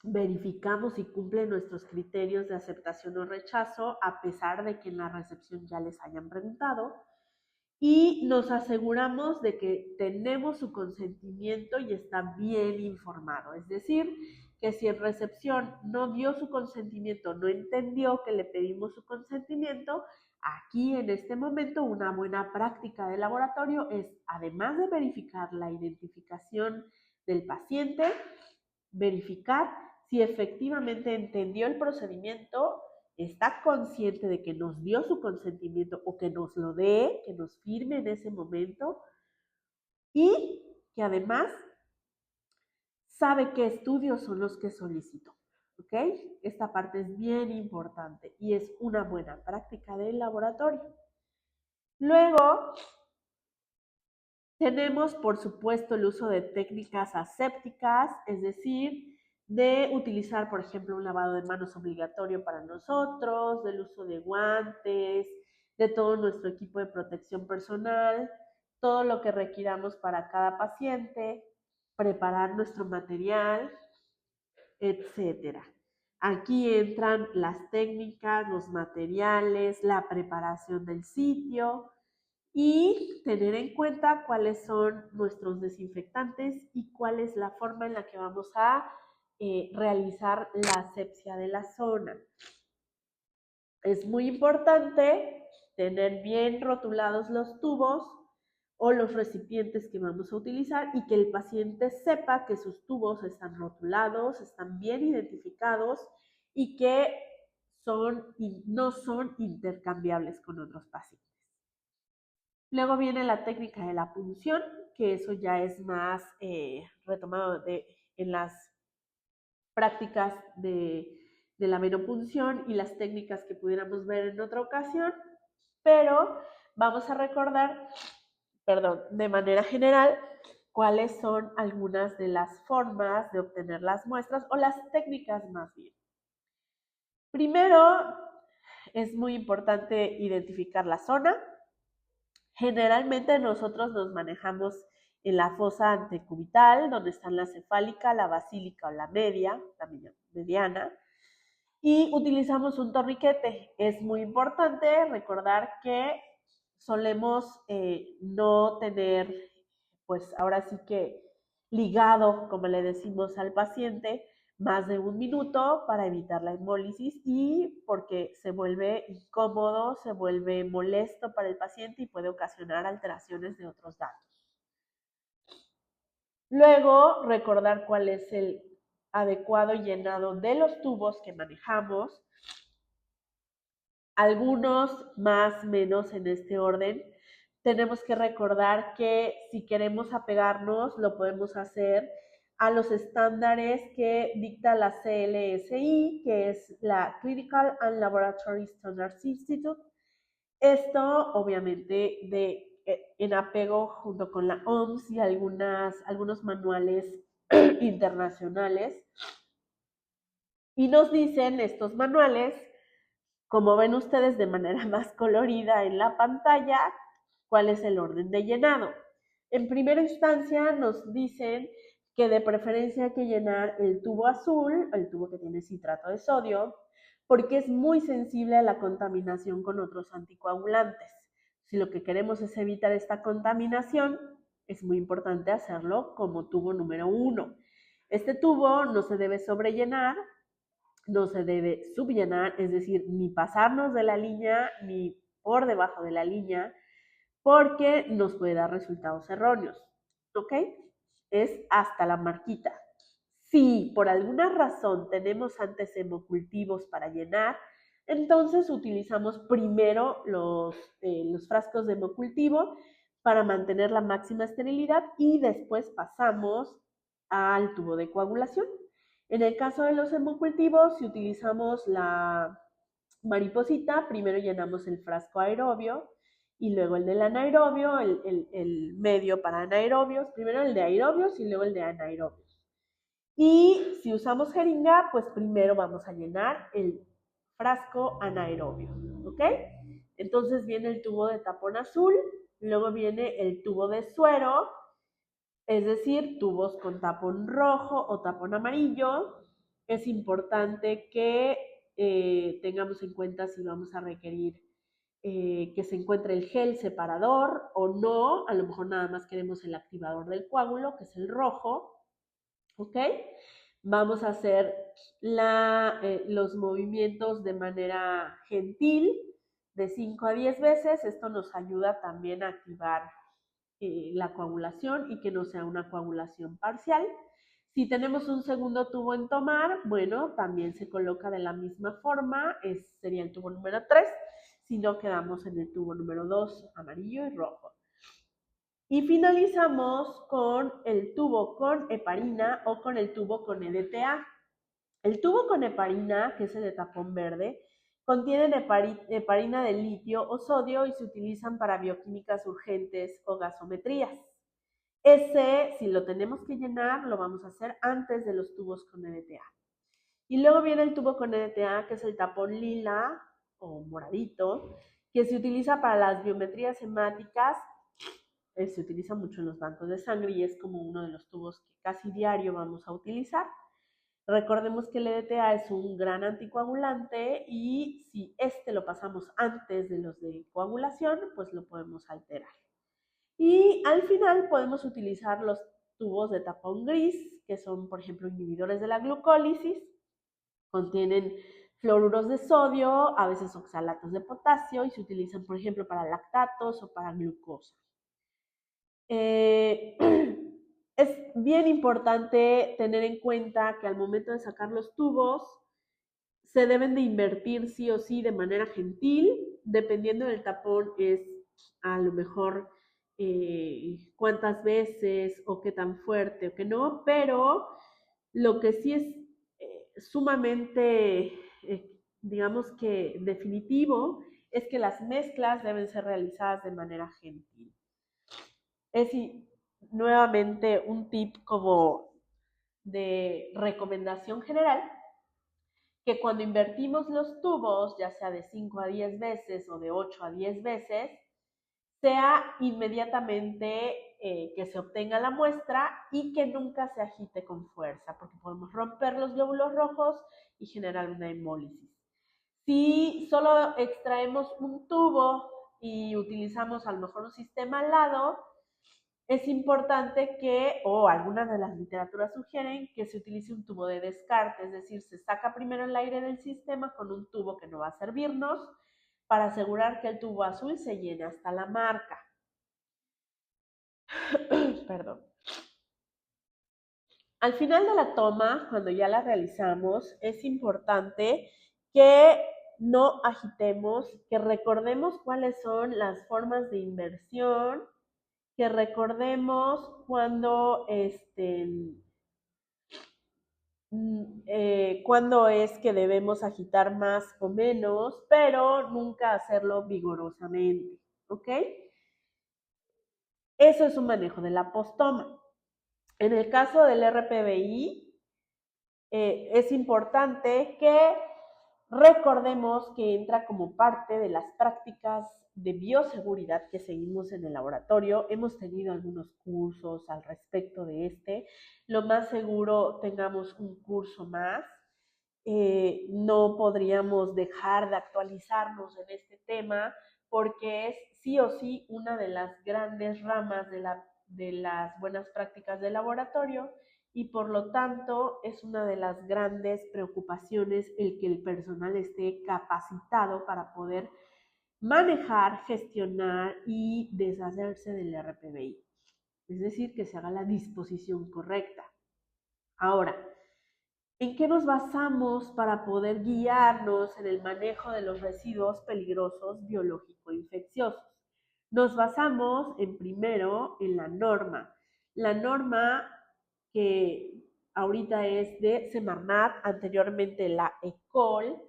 verificamos si cumplen nuestros criterios de aceptación o rechazo, a pesar de que en la recepción ya les hayan preguntado, y nos aseguramos de que tenemos su consentimiento y está bien informado. Es decir, que si en recepción no dio su consentimiento, no entendió que le pedimos su consentimiento, aquí en este momento una buena práctica de laboratorio es, además de verificar la identificación del paciente, verificar si efectivamente entendió el procedimiento está consciente de que nos dio su consentimiento o que nos lo dé, que nos firme en ese momento y que además sabe qué estudios son los que solicitó. ¿Ok? Esta parte es bien importante y es una buena práctica del laboratorio. Luego, tenemos, por supuesto, el uso de técnicas asépticas, es decir, de utilizar, por ejemplo, un lavado de manos obligatorio para nosotros, del uso de guantes, de todo nuestro equipo de protección personal, todo lo que requiramos para cada paciente, preparar nuestro material, etcétera. Aquí entran las técnicas, los materiales, la preparación del sitio y tener en cuenta cuáles son nuestros desinfectantes y cuál es la forma en la que vamos a realizar la asepsia de la zona. Es muy importante tener bien rotulados los tubos o los recipientes que vamos a utilizar y que el paciente sepa que sus tubos están rotulados, están bien identificados y que no son intercambiables con otros pacientes. Luego viene la técnica de la punción, que eso ya es más retomado en las prácticas de la venopunción y las técnicas que pudiéramos ver en otra ocasión, pero vamos a recordar, de manera general, cuáles son algunas de las formas de obtener las muestras o las técnicas más bien. Primero, es muy importante identificar la zona. Generalmente nosotros nos manejamos en la fosa antecubital, donde están la cefálica, la basílica o la mediana, y utilizamos un torniquete. Es muy importante recordar que solemos no tener, pues ahora sí que ligado, como le decimos al paciente, más de 1 minuto para evitar la hemólisis y porque se vuelve incómodo, se vuelve molesto para el paciente y puede ocasionar alteraciones de otros datos. Luego, recordar cuál es el adecuado llenado de los tubos que manejamos, algunos más, menos en este orden. Tenemos que recordar que si queremos apegarnos, lo podemos hacer a los estándares que dicta la CLSI, que es la Clinical and Laboratory Standards Institute. Esto, obviamente, en apego junto con la OMS y algunos manuales internacionales. Y nos dicen estos manuales, como ven ustedes de manera más colorida en la pantalla, cuál es el orden de llenado. En primera instancia nos dicen que de preferencia hay que llenar el tubo azul, el tubo que tiene citrato de sodio, porque es muy sensible a la contaminación con otros anticoagulantes. Si lo que queremos es evitar esta contaminación, es muy importante hacerlo como tubo número 1. Este tubo no se debe sobrellenar, no se debe subllenar, es decir, ni pasarnos de la línea ni por debajo de la línea, porque nos puede dar resultados erróneos, ¿ok? Es hasta la marquita. Si por alguna razón tenemos antes hemocultivos para llenar, entonces utilizamos primero los frascos de hemocultivo para mantener la máxima esterilidad y después pasamos al tubo de coagulación. En el caso de los hemocultivos, si utilizamos la mariposita, primero llenamos el frasco aerobio y luego el del anaerobio, el medio para anaerobios, primero el de aerobios y luego el de anaerobios. Y si usamos jeringa, pues primero vamos a llenar el frasco anaerobio, ¿ok? Entonces viene el tubo de tapón azul, luego viene el tubo de suero, es decir, tubos con tapón rojo o tapón amarillo. Es importante que tengamos en cuenta si vamos a requerir que se encuentre el gel separador o no. A lo mejor nada más queremos el activador del coágulo, que es el rojo. ¿Ok? Vamos a hacer los movimientos de manera gentil, de 5 a 10 veces. Esto nos ayuda también a activar la coagulación y que no sea una coagulación parcial. Si tenemos un segundo tubo en tomar, bueno, también se coloca de la misma forma, sería el tubo número 3, si no quedamos en el tubo número 2, amarillo y rojo. Y finalizamos con el tubo con heparina o con el tubo con EDTA. El tubo con heparina, que es el de tapón verde, contienen heparina de litio o sodio y se utilizan para bioquímicas urgentes o gasometrías. Ese, si lo tenemos que llenar, lo vamos a hacer antes de los tubos con EDTA. Y luego viene el tubo con EDTA, que es el tapón lila o moradito, que se utiliza para las biometrías hemáticas. Se utiliza mucho en los bancos de sangre y es como uno de los tubos que casi diario vamos a utilizar. Recordemos que el EDTA es un gran anticoagulante y si este lo pasamos antes de los de coagulación, pues lo podemos alterar. Y al final podemos utilizar los tubos de tapón gris, que son, por ejemplo, inhibidores de la glucólisis. Contienen fluoruros de sodio, a veces oxalatos de potasio y se utilizan, por ejemplo, para lactatos o para glucosa. Es bien importante tener en cuenta que al momento de sacar los tubos se deben de invertir sí o sí de manera gentil, dependiendo del tapón es a lo mejor cuántas veces o qué tan fuerte o qué no, pero lo que sí es sumamente, digamos que definitivo, es que las mezclas deben ser realizadas de manera gentil. Es nuevamente un tip como de recomendación general, que cuando invertimos los tubos, ya sea de 5 a 10 veces o de 8 a 10 veces, sea inmediatamente que se obtenga la muestra y que nunca se agite con fuerza, porque podemos romper los glóbulos rojos y generar una hemólisis. Si solo extraemos un tubo y utilizamos a lo mejor un sistema al lado, es importante que, o algunas de las literaturas sugieren, que se utilice un tubo de descarte, es decir, se saca primero el aire del sistema con un tubo que no va a servirnos para asegurar que el tubo azul se llene hasta la marca. Perdón. Al final de la toma, cuando ya la realizamos, es importante que no agitemos, que recordemos cuáles son las formas de inversión, que recordemos cuándo cuándo es que debemos agitar más o menos, pero nunca hacerlo vigorosamente, ¿ok? Eso es un manejo de la postoma. En el caso del RPBI, es importante que recordemos que entra como parte de las prácticas de bioseguridad que seguimos en el laboratorio. Hemos tenido algunos cursos al respecto de este. Lo más seguro tengamos un curso más. No podríamos dejar de actualizarnos en este tema porque es sí o sí una de las grandes ramas de las buenas prácticas de laboratorio y por lo tanto es una de las grandes preocupaciones el que el personal esté capacitado para poder manejar, gestionar y deshacerse del RPBI. Es decir, que se haga la disposición correcta. Ahora, ¿en qué nos basamos para poder guiarnos en el manejo de los residuos peligrosos biológico-infecciosos? Nos basamos en primero en la norma. La norma que ahorita es de Semarnat, anteriormente la ECOL,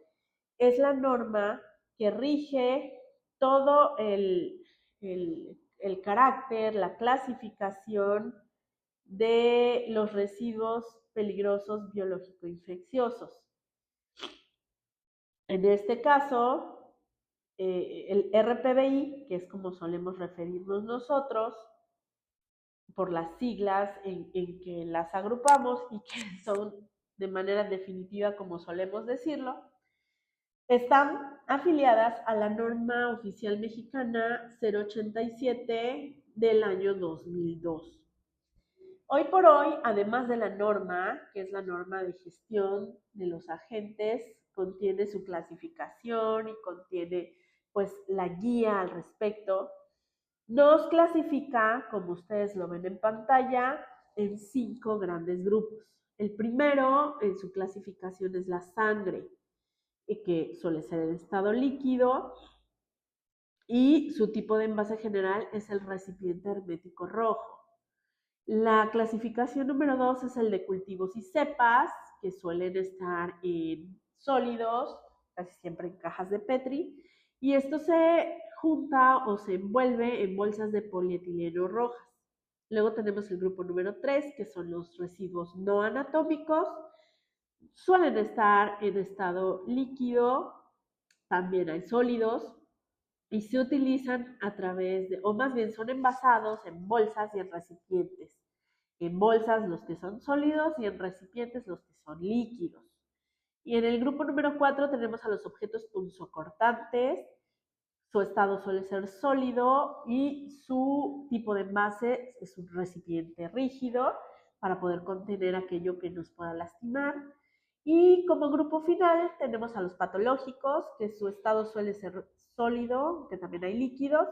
es la norma que rige todo el carácter, la clasificación de los residuos peligrosos biológico-infecciosos. En este caso, el RPBI, que es como solemos referirnos nosotros, por las siglas en que las agrupamos y que son de manera definitiva como solemos decirlo, están afiliadas a la norma oficial mexicana 087 del año 2002. Hoy por hoy, además de la norma, que es la norma de gestión de los agentes, contiene su clasificación y contiene pues la guía al respecto, nos clasifica, como ustedes lo ven en pantalla, en 5 grandes grupos. El primero en su clasificación es la sangre, que suele ser el estado líquido, y su tipo de envase general es el recipiente hermético rojo. La clasificación número 2 es el de cultivos y cepas, que suelen estar en sólidos, casi siempre en cajas de Petri, y esto se junta o se envuelve en bolsas de polietileno rojas. Luego tenemos el grupo número 3, que son los residuos no anatómicos. Suelen estar en estado líquido, también hay sólidos, y se utilizan a través de, o más bien son envasados en bolsas y en recipientes. En bolsas los que son sólidos y en recipientes los que son líquidos. Y en el grupo número 4 tenemos a los objetos punzocortantes. Su estado suele ser sólido y su tipo de envase es un recipiente rígido para poder contener aquello que nos pueda lastimar. Y como grupo final tenemos a los patológicos, que su estado suele ser sólido, que también hay líquidos,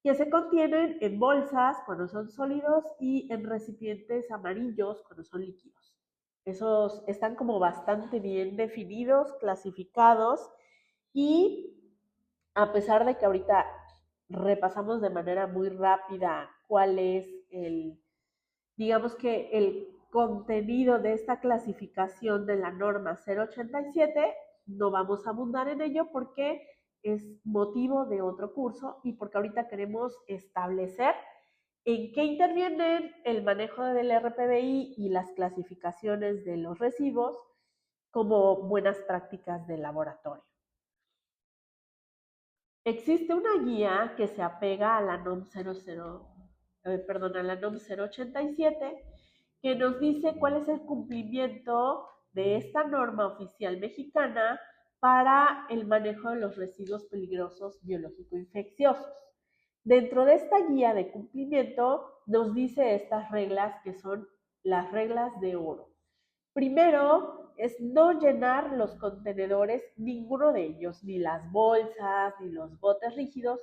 que se contienen en bolsas cuando son sólidos y en recipientes amarillos cuando son líquidos. Esos están como bastante bien definidos, clasificados, y a pesar de que ahorita repasamos de manera muy rápida cuál es digamos que el contenido de esta clasificación de la norma 087, no vamos a abundar en ello porque es motivo de otro curso y porque ahorita queremos establecer en qué intervienen el manejo del RPBI y las clasificaciones de los residuos como buenas prácticas de laboratorio. Existe una guía que se apega a la NOM 087, que nos dice cuál es el cumplimiento de esta norma oficial mexicana para el manejo de los residuos peligrosos biológico-infecciosos. Dentro de esta guía de cumplimiento nos dice estas reglas que son las reglas de oro. Primero es no llenar los contenedores, ninguno de ellos, ni las bolsas, ni los botes rígidos,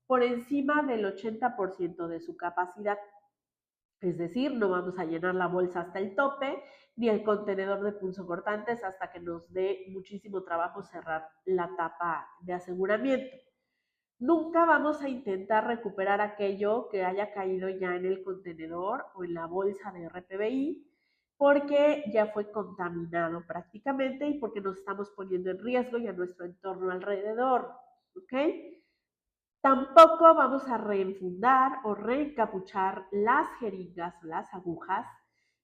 por encima del 80% de su capacidad. Es decir, no vamos a llenar la bolsa hasta el tope, ni el contenedor de punzocortantes hasta que nos dé muchísimo trabajo cerrar la tapa de aseguramiento. Nunca vamos a intentar recuperar aquello que haya caído ya en el contenedor o en la bolsa de RPBI, porque ya fue contaminado prácticamente y porque nos estamos poniendo en riesgo y a nuestro entorno alrededor, ¿ok? Tampoco vamos a reenfundar o reencapuchar las jeringas o las agujas,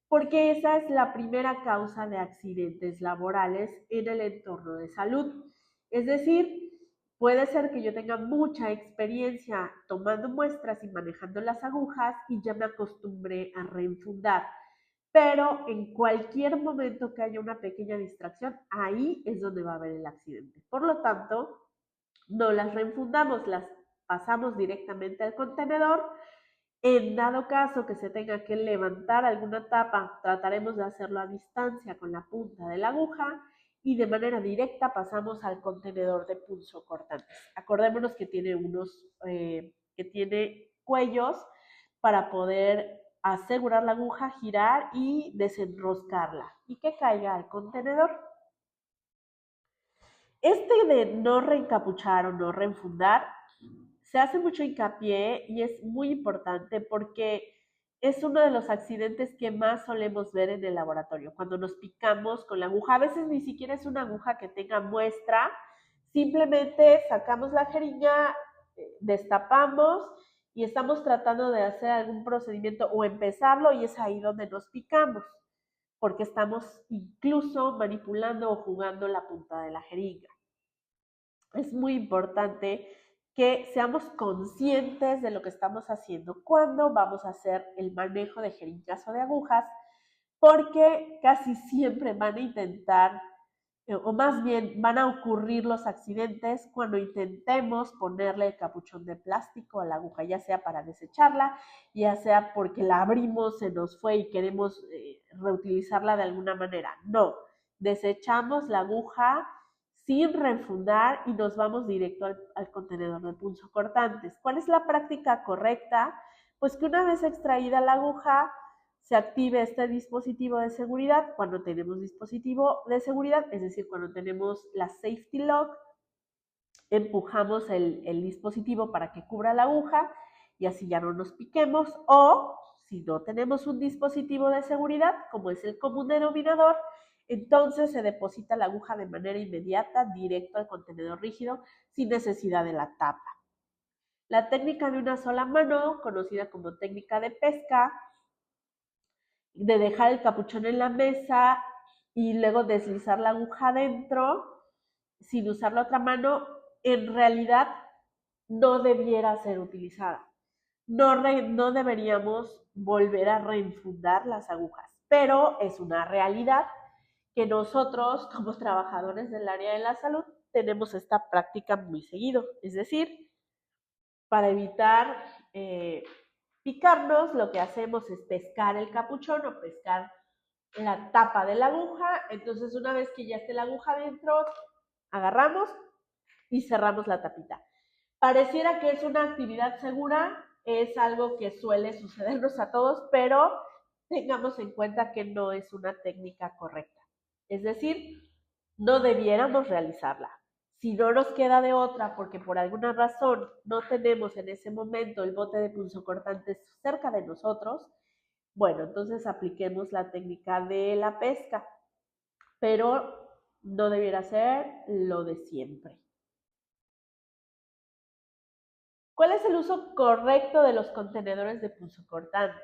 porque esa es la primera causa de accidentes laborales en el entorno de salud. Es decir, puede ser que yo tenga mucha experiencia tomando muestras y manejando las agujas y ya me acostumbré a reenfundar. Pero en cualquier momento que haya una pequeña distracción, ahí es donde va a haber el accidente. Por lo tanto, no las reenfundamos, las pasamos directamente al contenedor. En dado caso que se tenga que levantar alguna tapa, trataremos de hacerlo a distancia con la punta de la aguja y de manera directa pasamos al contenedor de punzocortantes. Acordémonos que tiene que tiene cuellos para poder asegurar la aguja, girar y desenroscarla y que caiga al contenedor. Este de no reencapuchar o no reenfundar se hace mucho hincapié y es muy importante porque es uno de los accidentes que más solemos ver en el laboratorio. Cuando nos picamos con la aguja, a veces ni siquiera es una aguja que tenga muestra, simplemente sacamos la jeringa, destapamos y estamos tratando de hacer algún procedimiento o empezarlo y es ahí donde nos picamos, porque estamos incluso manipulando o jugando la punta de la jeringa. Es muy importante que seamos conscientes de lo que estamos haciendo cuando vamos a hacer el manejo de jeringas o de agujas, porque casi siempre van a intentar, o más bien van a ocurrir los accidentes cuando intentemos ponerle el capuchón de plástico a la aguja, ya sea para desecharla, ya sea porque la abrimos, se nos fue y queremos reutilizarla de alguna manera. No, desechamos la aguja sin refundar y nos vamos directo al contenedor de punzocortantes. ¿Cuál es la práctica correcta? Pues que una vez extraída la aguja, se active este dispositivo de seguridad. Cuando tenemos dispositivo de seguridad, es decir, cuando tenemos la safety lock, empujamos el dispositivo para que cubra la aguja y así ya no nos piquemos. O si no tenemos un dispositivo de seguridad, como es el común denominador, entonces se deposita la aguja de manera inmediata directo al contenedor rígido sin necesidad de la tapa. La técnica de una sola mano, conocida como técnica de pesca, de dejar el capuchón en la mesa y luego deslizar la aguja adentro sin usar la otra mano, en realidad no debiera ser utilizada. No deberíamos volver a reenfundar las agujas, pero es una realidad que nosotros como trabajadores del área de la salud tenemos esta práctica muy seguido. Es decir, para evitar picarnos, lo que hacemos es pescar el capuchón o pescar la tapa de la aguja. Entonces, una vez que ya esté la aguja dentro, agarramos y cerramos la tapita. Pareciera que es una actividad segura, es algo que suele sucedernos a todos, pero tengamos en cuenta que no es una técnica correcta. Es decir, no debiéramos realizarla. Si no nos queda de otra, porque por alguna razón no tenemos en ese momento el bote de punzocortantes cerca de nosotros, bueno, entonces apliquemos la técnica de la pesca, pero no debiera ser lo de siempre. ¿Cuál es el uso correcto de los contenedores de punzocortantes?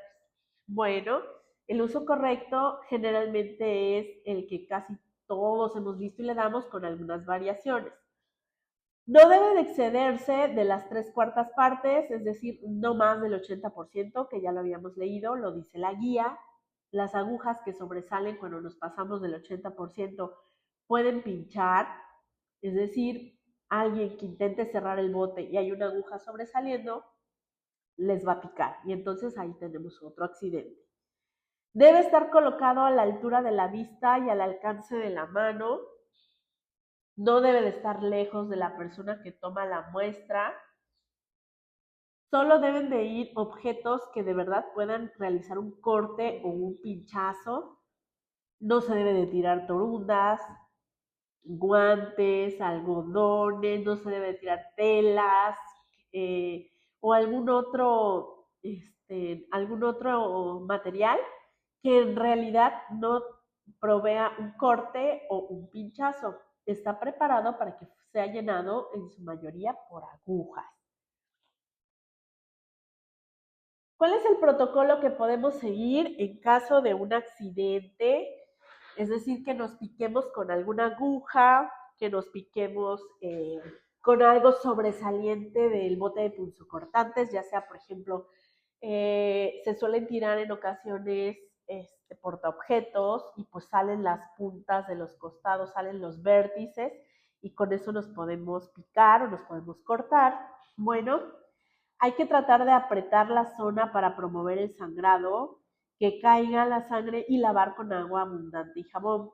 Bueno, el uso correcto generalmente es el que casi todos hemos visto y le damos con algunas variaciones. No debe de excederse de las 3/4 partes, es decir, no más del 80%, que ya lo habíamos leído, lo dice la guía. Las agujas que sobresalen cuando nos pasamos del 80% pueden pinchar, es decir, alguien que intente cerrar el bote y hay una aguja sobresaliendo, les va a picar y entonces ahí tenemos otro accidente. Debe estar colocado a la altura de la vista y al alcance de la mano. No debe de estar lejos de la persona que toma la muestra. Solo deben de ir objetos que de verdad puedan realizar un corte o un pinchazo. No se debe de tirar torundas, guantes, algodones, no se debe de tirar telas o algún otro material que en realidad no provea un corte o un pinchazo. Está preparado para que sea llenado en su mayoría por agujas. ¿Cuál es el protocolo que podemos seguir en caso de un accidente? Es decir, que nos piquemos con alguna aguja, que nos piquemos con algo sobresaliente del bote de punzocortantes, ya sea, por ejemplo, se suelen tirar en ocasiones portaobjetos y pues salen las puntas de los costados, salen los vértices y con eso nos podemos picar o nos podemos cortar. Bueno, hay que tratar de apretar la zona para promover el sangrado, que caiga la sangre y lavar con agua abundante y jabón.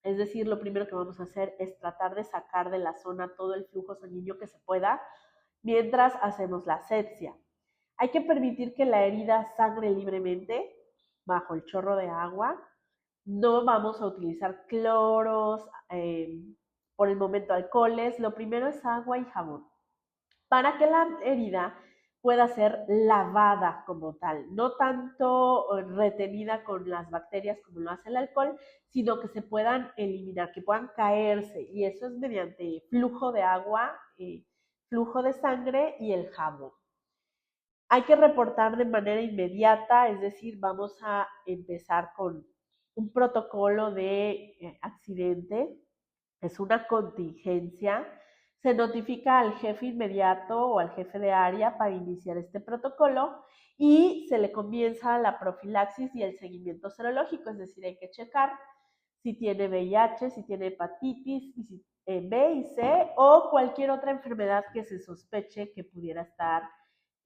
Es decir, lo primero que vamos a hacer es tratar de sacar de la zona todo el flujo sanguíneo que se pueda mientras hacemos la asepsia. Hay que permitir que la herida sangre libremente bajo el chorro de agua. No vamos a utilizar cloros, por el momento alcoholes. Lo primero es agua y jabón para que la herida pueda ser lavada como tal, no tanto retenida con las bacterias como lo hace el alcohol, sino que se puedan eliminar, que puedan caerse, y eso es mediante flujo de agua, flujo de sangre y el jabón. Hay que reportar de manera inmediata, es decir, vamos a empezar con un protocolo de accidente, es una contingencia. Se notifica al jefe inmediato o al jefe de área para iniciar este protocolo y se le comienza la profilaxis y el seguimiento serológico, es decir, hay que checar si tiene VIH, si tiene hepatitis, B y C o cualquier otra enfermedad que se sospeche que pudiera estar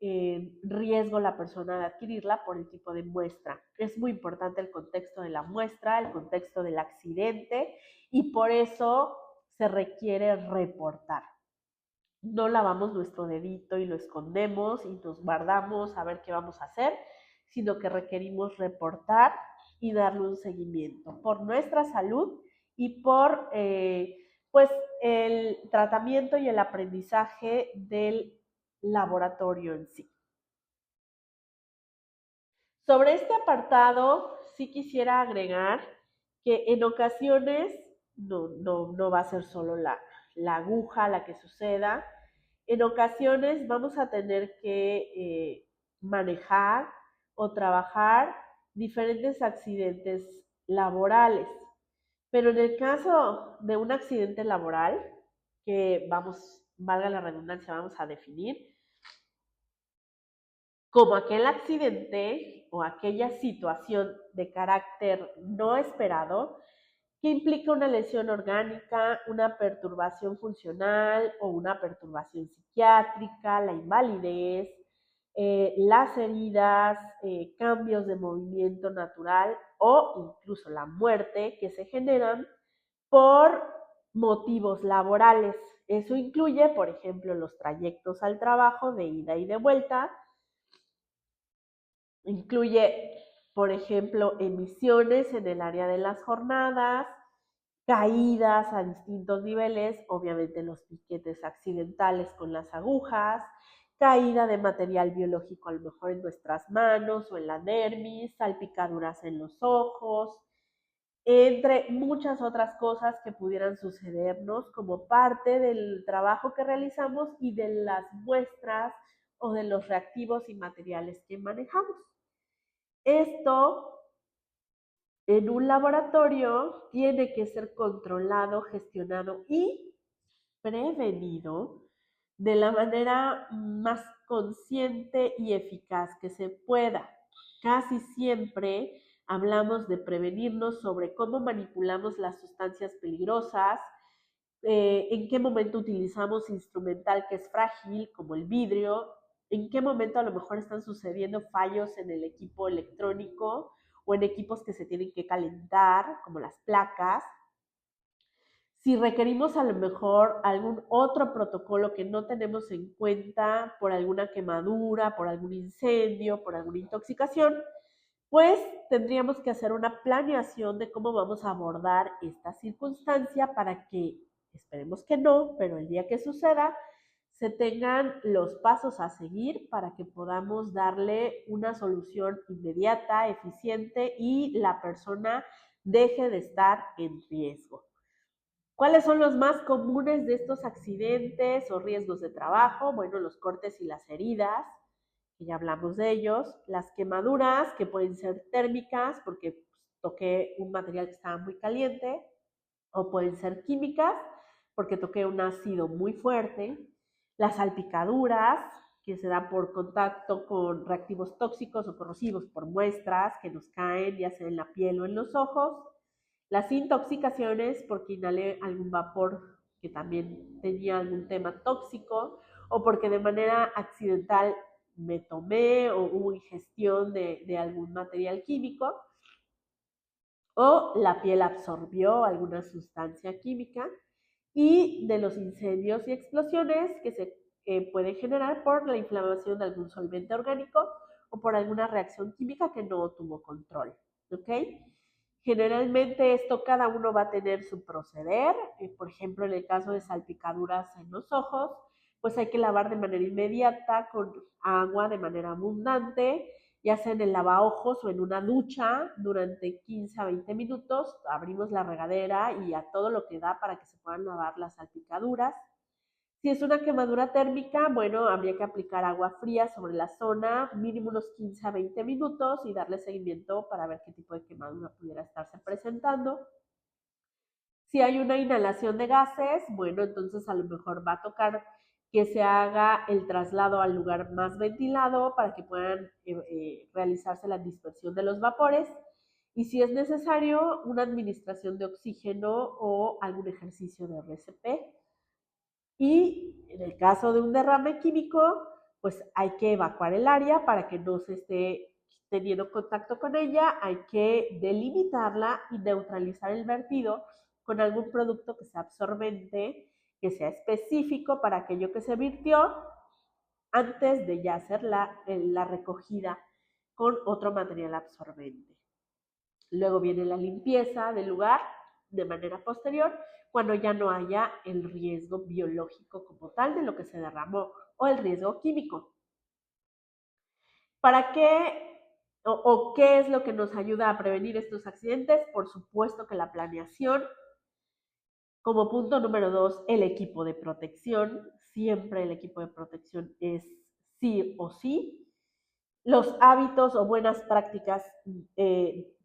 en riesgo la persona de adquirirla por el tipo de muestra. Es muy importante el contexto de la muestra, el contexto del accidente y por eso se requiere reportar. No lavamos nuestro dedito y lo escondemos y nos guardamos a ver qué vamos a hacer, sino que requerimos reportar y darle un seguimiento por nuestra salud y por pues el tratamiento y el aprendizaje del laboratorio en sí. Sobre este apartado, sí quisiera agregar que en ocasiones no va a ser solo la aguja la que suceda. En ocasiones vamos a tener que manejar o trabajar diferentes accidentes laborales. Pero en el caso de un accidente laboral, que valga la redundancia, vamos a definir, como aquel accidente o aquella situación de carácter no esperado que implica una lesión orgánica, una perturbación funcional o una perturbación psiquiátrica, la invalidez, las heridas, cambios de movimiento natural o incluso la muerte que se generan por motivos laborales. Eso incluye, por ejemplo, los trayectos al trabajo de ida y de vuelta, incluye, por ejemplo, emisiones en el área de las jornadas, caídas a distintos niveles, obviamente los piquetes accidentales con las agujas, caída de material biológico a lo mejor en nuestras manos o en la dermis, salpicaduras en los ojos, entre muchas otras cosas que pudieran sucedernos como parte del trabajo que realizamos y de las muestras o de los reactivos y materiales que manejamos. Esto en un laboratorio tiene que ser controlado, gestionado y prevenido de la manera más consciente y eficaz que se pueda. Casi siempre hablamos de prevenirnos sobre cómo manipulamos las sustancias peligrosas, en qué momento utilizamos instrumental que es frágil, como el vidrio, en qué momento a lo mejor están sucediendo fallos en el equipo electrónico o en equipos que se tienen que calentar, como las placas. Si requerimos a lo mejor algún otro protocolo que no tenemos en cuenta por alguna quemadura, por algún incendio, por alguna intoxicación, pues tendríamos que hacer una planeación de cómo vamos a abordar esta circunstancia para que, esperemos que no, pero el día que suceda, se tengan los pasos a seguir para que podamos darle una solución inmediata, eficiente y la persona deje de estar en riesgo. ¿Cuáles son los más comunes de estos accidentes o riesgos de trabajo? Bueno, los cortes y las heridas, que ya hablamos de ellos, las quemaduras, que pueden ser térmicas, porque toqué un material que estaba muy caliente, o pueden ser químicas, porque toqué un ácido muy fuerte, las salpicaduras, que se dan por contacto con reactivos tóxicos o corrosivos por muestras que nos caen, ya sea en la piel o en los ojos, las intoxicaciones, porque inhalé algún vapor que también tenía algún tema tóxico, o porque de manera accidental me tomé o hubo ingestión de algún material químico, o la piel absorbió alguna sustancia química, y de los incendios y explosiones que se pueden generar por la inflamación de algún solvente orgánico o por alguna reacción química que no tuvo control. ¿Ok? Generalmente esto cada uno va a tener su proceder. Por ejemplo, en el caso de salpicaduras en los ojos, pues hay que lavar de manera inmediata con agua de manera abundante, ya sea en el lavaojos o en una ducha durante 15 a 20 minutos. Abrimos la regadera y a todo lo que da para que se puedan lavar las salpicaduras. Si es una quemadura térmica, bueno, habría que aplicar agua fría sobre la zona, mínimo unos 15 a 20 minutos y darle seguimiento para ver qué tipo de quemadura pudiera estarse presentando. Si hay una inhalación de gases, bueno, entonces a lo mejor va a tocar que se haga el traslado al lugar más ventilado para que puedan realizarse la dispersión de los vapores. Y si es necesario, una administración de oxígeno o algún ejercicio de RCP. Y en el caso de un derrame químico, pues hay que evacuar el área para que no se esté teniendo contacto con ella, hay que delimitarla y neutralizar el vertido con algún producto que sea absorbente, que sea específico para aquello que se virtió antes de ya hacer la recogida con otro material absorbente. Luego viene la limpieza del lugar de manera posterior, cuando ya no haya el riesgo biológico como tal de lo que se derramó o el riesgo químico. ¿Para qué o qué es lo que nos ayuda a prevenir estos accidentes? Por supuesto que la planeación. Como punto número 2, el equipo de protección. Siempre el equipo de protección es sí o sí. Los hábitos o buenas prácticas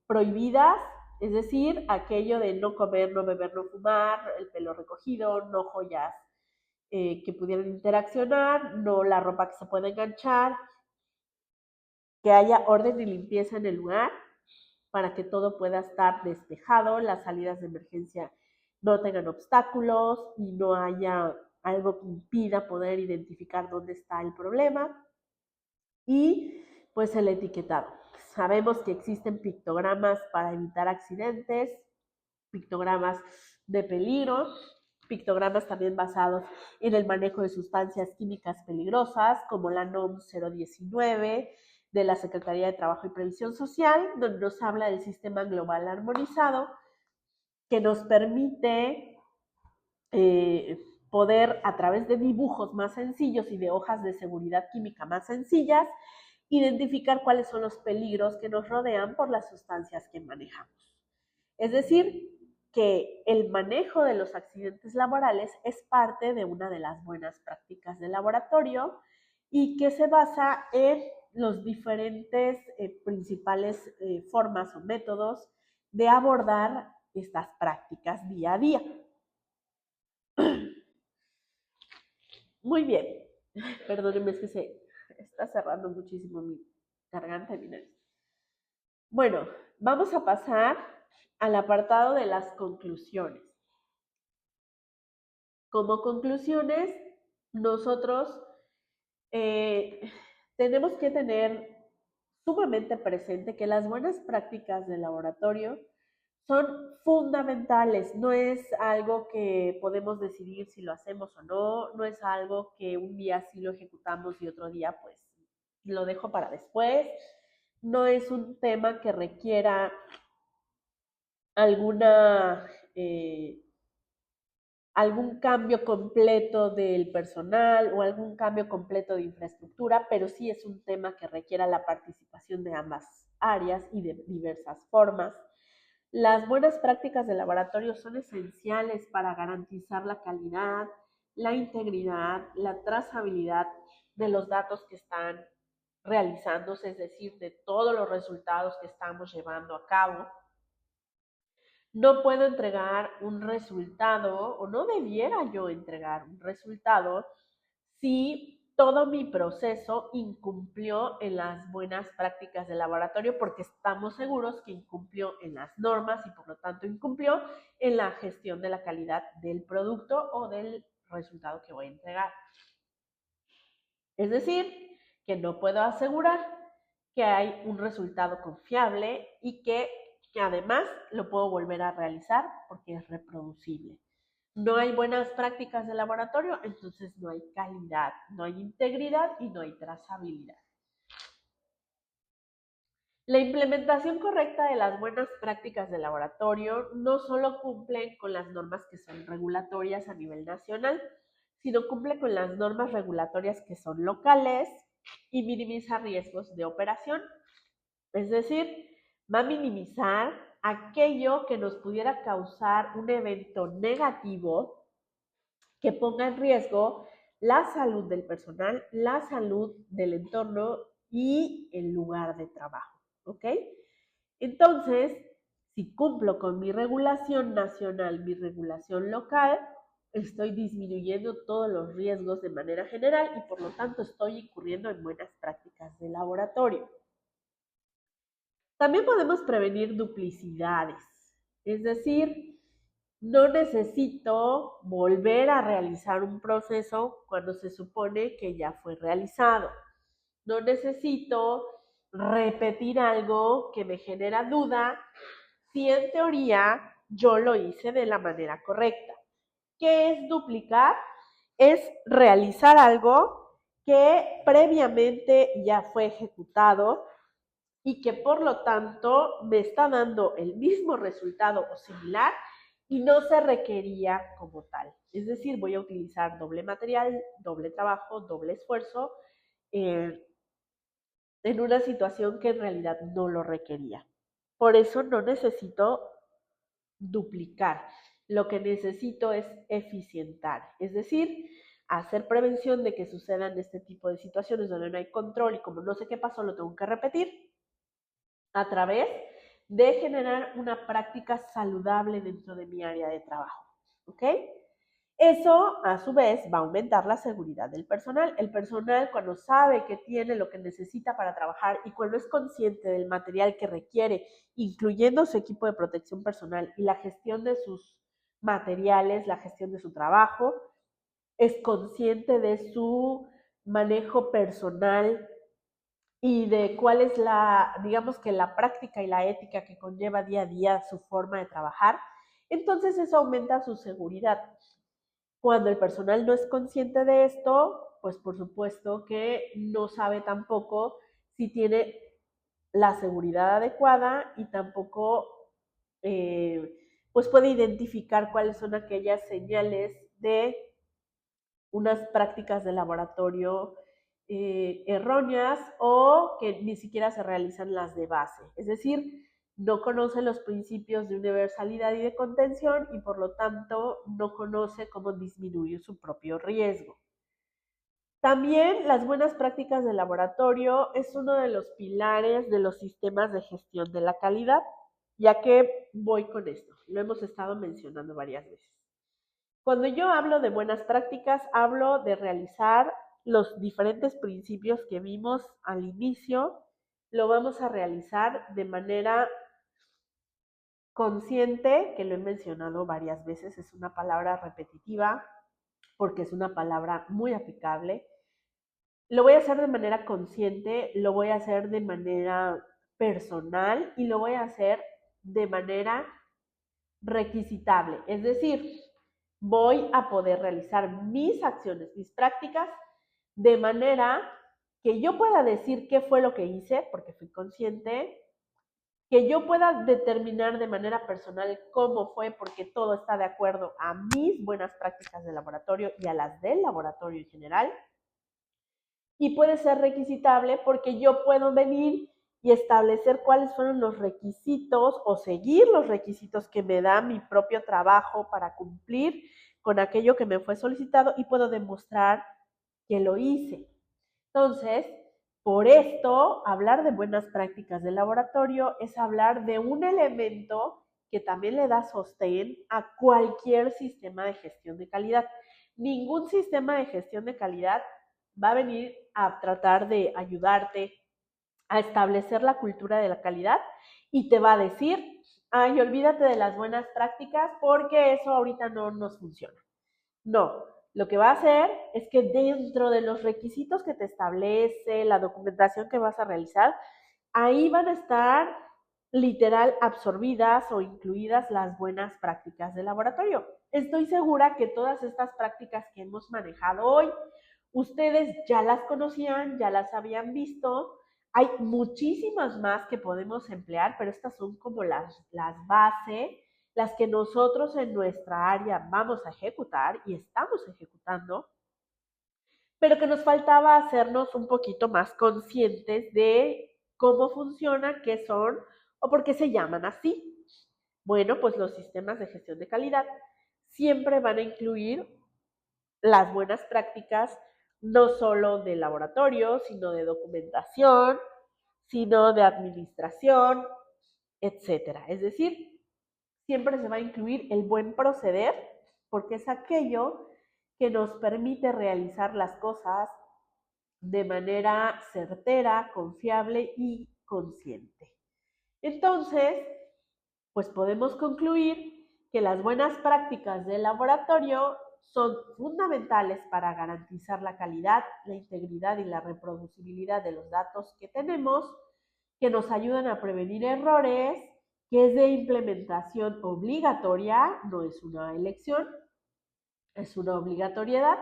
prohibidas, es decir, aquello de no comer, no beber, no fumar, el pelo recogido, no joyas que pudieran interaccionar, no la ropa que se puede enganchar, que haya orden y limpieza en el lugar para que todo pueda estar despejado, las salidas de emergencia no tengan obstáculos y no haya algo que impida poder identificar dónde está el problema. Y pues el etiquetado. Sabemos que existen pictogramas para evitar accidentes, pictogramas de peligro, pictogramas también basados en el manejo de sustancias químicas peligrosas, como la NOM 019 de la Secretaría de Trabajo y Previsión Social, donde nos habla del sistema global armonizado, que nos permite poder, a través de dibujos más sencillos y de hojas de seguridad química más sencillas, identificar cuáles son los peligros que nos rodean por las sustancias que manejamos. Es decir, que el manejo de los accidentes laborales es parte de una de las buenas prácticas de laboratorio y que se basa en los diferentes principales formas o métodos de abordar estas prácticas día a día. Muy bien. Perdónenme, es que se está cerrando muchísimo mi garganta y mi nariz. Bueno, vamos a pasar al apartado de las conclusiones. Como conclusiones, nosotros tenemos que tener sumamente presente que las buenas prácticas de laboratorio son fundamentales. No es algo que podemos decidir si lo hacemos o no, no es algo que un día sí lo ejecutamos y otro día pues lo dejo para después. No es un tema que requiera alguna algún cambio completo del personal o algún cambio completo de infraestructura, pero sí es un tema que requiera la participación de ambas áreas y de diversas formas. Las buenas prácticas de laboratorio son esenciales para garantizar la calidad, la integridad, la trazabilidad de los datos que están realizándose, es decir, de todos los resultados que estamos llevando a cabo. No puedo entregar un resultado o no debiera yo entregar un resultado si todo mi proceso incumplió en las buenas prácticas de laboratorio, porque estamos seguros que incumplió en las normas y por lo tanto incumplió en la gestión de la calidad del producto o del resultado que voy a entregar. Es decir, que no puedo asegurar que hay un resultado confiable y que además lo puedo volver a realizar porque es reproducible. No hay buenas prácticas de laboratorio, entonces no hay calidad, no hay integridad y no hay trazabilidad. La implementación correcta de las buenas prácticas de laboratorio no solo cumple con las normas que son regulatorias a nivel nacional, sino cumple con las normas regulatorias que son locales y minimiza riesgos de operación. Es decir, va a minimizar aquello que nos pudiera causar un evento negativo que ponga en riesgo la salud del personal, la salud del entorno y el lugar de trabajo, ¿ok? Entonces, si cumplo con mi regulación nacional, mi regulación local, estoy disminuyendo todos los riesgos de manera general y por lo tanto estoy incurriendo en buenas prácticas de laboratorio. También podemos prevenir duplicidades, es decir, no necesito volver a realizar un proceso cuando se supone que ya fue realizado. No necesito repetir algo que me genera duda si en teoría yo lo hice de la manera correcta. ¿Qué es duplicar? Es realizar algo que previamente ya fue ejecutado y que por lo tanto me está dando el mismo resultado o similar y no se requería como tal. Es decir, voy a utilizar doble material, doble trabajo, doble esfuerzo en una situación que en realidad no lo requería. Por eso no necesito duplicar. Lo que necesito es eficientar, es decir, hacer prevención de que sucedan este tipo de situaciones donde no hay control y como no sé qué pasó, lo tengo que repetir a través de generar una práctica saludable dentro de mi área de trabajo. ¿Ok? Eso, a su vez, va a aumentar la seguridad del personal. El personal, cuando sabe que tiene lo que necesita para trabajar y cuando es consciente del material que requiere, incluyendo su equipo de protección personal y la gestión de sus materiales, la gestión de su trabajo, es consciente de su manejo personal y de cuál es digamos que la práctica y la ética que conlleva día a día su forma de trabajar, entonces eso aumenta su seguridad. Cuando el personal no es consciente de esto, pues por supuesto que no sabe tampoco si tiene la seguridad adecuada y tampoco pues puede identificar cuáles son aquellas señales de unas prácticas de laboratorio erróneas o que ni siquiera se realizan las de base. Es decir, no conoce los principios de universalidad y de contención y por lo tanto no conoce cómo disminuir su propio riesgo. También las buenas prácticas de laboratorio es uno de los pilares de los sistemas de gestión de la calidad, ya que voy con esto, lo hemos estado mencionando varias veces. Cuando yo hablo de buenas prácticas, hablo de realizar los diferentes principios que vimos al inicio, lo vamos a realizar de manera consciente, que lo he mencionado varias veces, es una palabra repetitiva porque es una palabra muy aplicable. Lo voy a hacer de manera consciente, lo voy a hacer de manera personal y lo voy a hacer de manera requisitable. Es decir, voy a poder realizar mis acciones, mis prácticas, de manera que yo pueda decir qué fue lo que hice, porque fui consciente, que yo pueda determinar de manera personal cómo fue, porque todo está de acuerdo a mis buenas prácticas de laboratorio y a las del laboratorio en general. Y puede ser requisitable porque yo puedo venir y establecer cuáles fueron los requisitos o seguir los requisitos que me da mi propio trabajo para cumplir con aquello que me fue solicitado y puedo demostrar que lo hice. Entonces, por esto, hablar de buenas prácticas de laboratorio es hablar de un elemento que también le da sostén a cualquier sistema de gestión de calidad. Ningún sistema de gestión de calidad va a venir a tratar de ayudarte a establecer la cultura de la calidad y te va a decir, ay, olvídate de las buenas prácticas porque eso ahorita no nos funciona. No, lo que va a hacer es que dentro de los requisitos que te establece, la documentación que vas a realizar, ahí van a estar literal absorbidas o incluidas las buenas prácticas de laboratorio. Estoy segura que todas estas prácticas que hemos manejado hoy, ustedes ya las conocían, ya las habían visto. Hay muchísimas más que podemos emplear, pero estas son como las bases, las que nosotros en nuestra área vamos a ejecutar y estamos ejecutando, pero que nos faltaba hacernos un poquito más conscientes de cómo funciona, qué son o por qué se llaman así. Bueno, pues los sistemas de gestión de calidad siempre van a incluir las buenas prácticas, no solo de laboratorio, sino de documentación, sino de administración, etcétera. Es decir, siempre se va a incluir el buen proceder, porque es aquello que nos permite realizar las cosas de manera certera, confiable y consciente. Entonces, pues podemos concluir que las buenas prácticas del laboratorio son fundamentales para garantizar la calidad, la integridad y la reproducibilidad de los datos que tenemos, que nos ayudan a prevenir errores, que es de implementación obligatoria, no es una elección, es una obligatoriedad,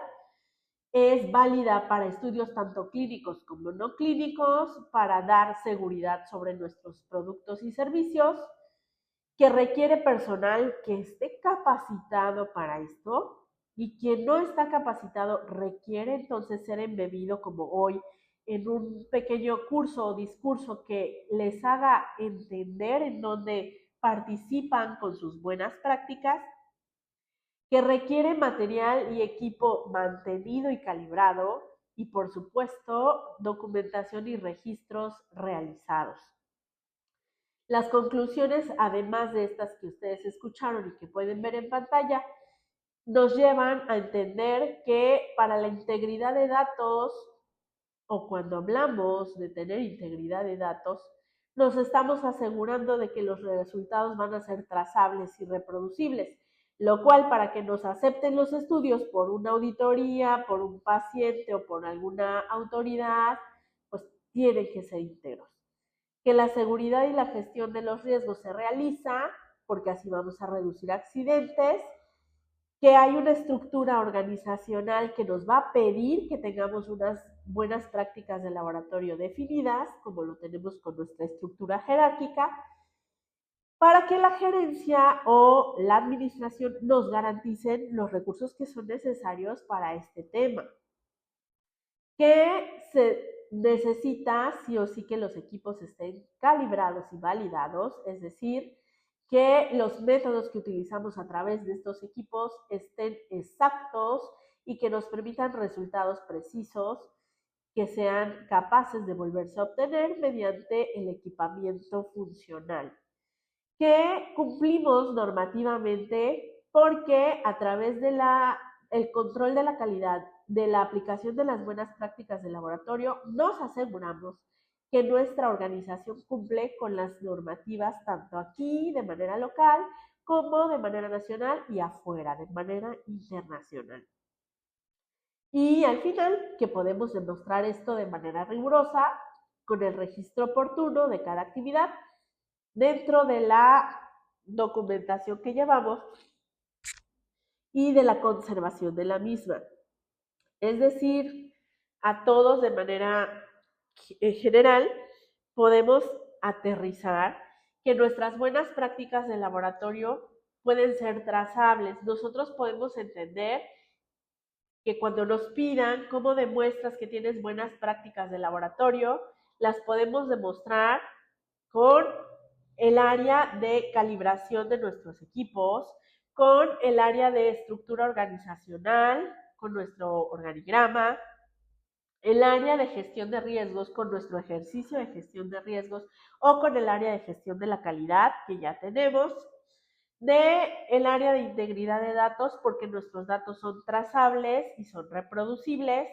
es válida para estudios tanto clínicos como no clínicos, para dar seguridad sobre nuestros productos y servicios, que requiere personal que esté capacitado para esto, y quien no está capacitado requiere entonces ser embebido, como hoy, en un pequeño curso o discurso que les haga entender en dónde participan con sus buenas prácticas, que requiere material y equipo mantenido y calibrado, y por supuesto documentación y registros realizados. Las conclusiones, además de estas que ustedes escucharon y que pueden ver en pantalla, nos llevan a entender que para la integridad de datos, o cuando hablamos de tener integridad de datos, nos estamos asegurando de que los resultados van a ser trazables y reproducibles, lo cual, para que nos acepten los estudios por una auditoría, por un paciente o por alguna autoridad, pues tienen que ser íntegros. Que la seguridad y la gestión de los riesgos se realiza, porque así vamos a reducir accidentes, que hay una estructura organizacional que nos va a pedir que tengamos unas buenas prácticas de laboratorio definidas, como lo tenemos con nuestra estructura jerárquica, para que la gerencia o la administración nos garanticen los recursos que son necesarios para este tema. Que se necesita sí o sí que los equipos estén calibrados y validados, es decir, que los métodos que utilizamos a través de estos equipos estén exactos y que nos permitan resultados precisos que sean capaces de volverse a obtener mediante el equipamiento funcional. Que cumplimos normativamente porque a través de el control de la calidad de la aplicación de las buenas prácticas de laboratorio, nos aseguramos que nuestra organización cumple con las normativas tanto aquí de manera local como de manera nacional y afuera de manera internacional. Y al final, que podemos demostrar esto de manera rigurosa con el registro oportuno de cada actividad dentro de la documentación que llevamos y de la conservación de la misma. Es decir, a todos de manera general podemos aterrizar que nuestras buenas prácticas de laboratorio pueden ser trazables. Nosotros podemos entender que cuando nos pidan cómo demuestras que tienes buenas prácticas de laboratorio, las podemos demostrar con el área de calibración de nuestros equipos, con el área de estructura organizacional, con nuestro organigrama, el área de gestión de riesgos, con nuestro ejercicio de gestión de riesgos, o con el área de gestión de la calidad que ya tenemos, el área de integridad de datos, porque nuestros datos son trazables y son reproducibles,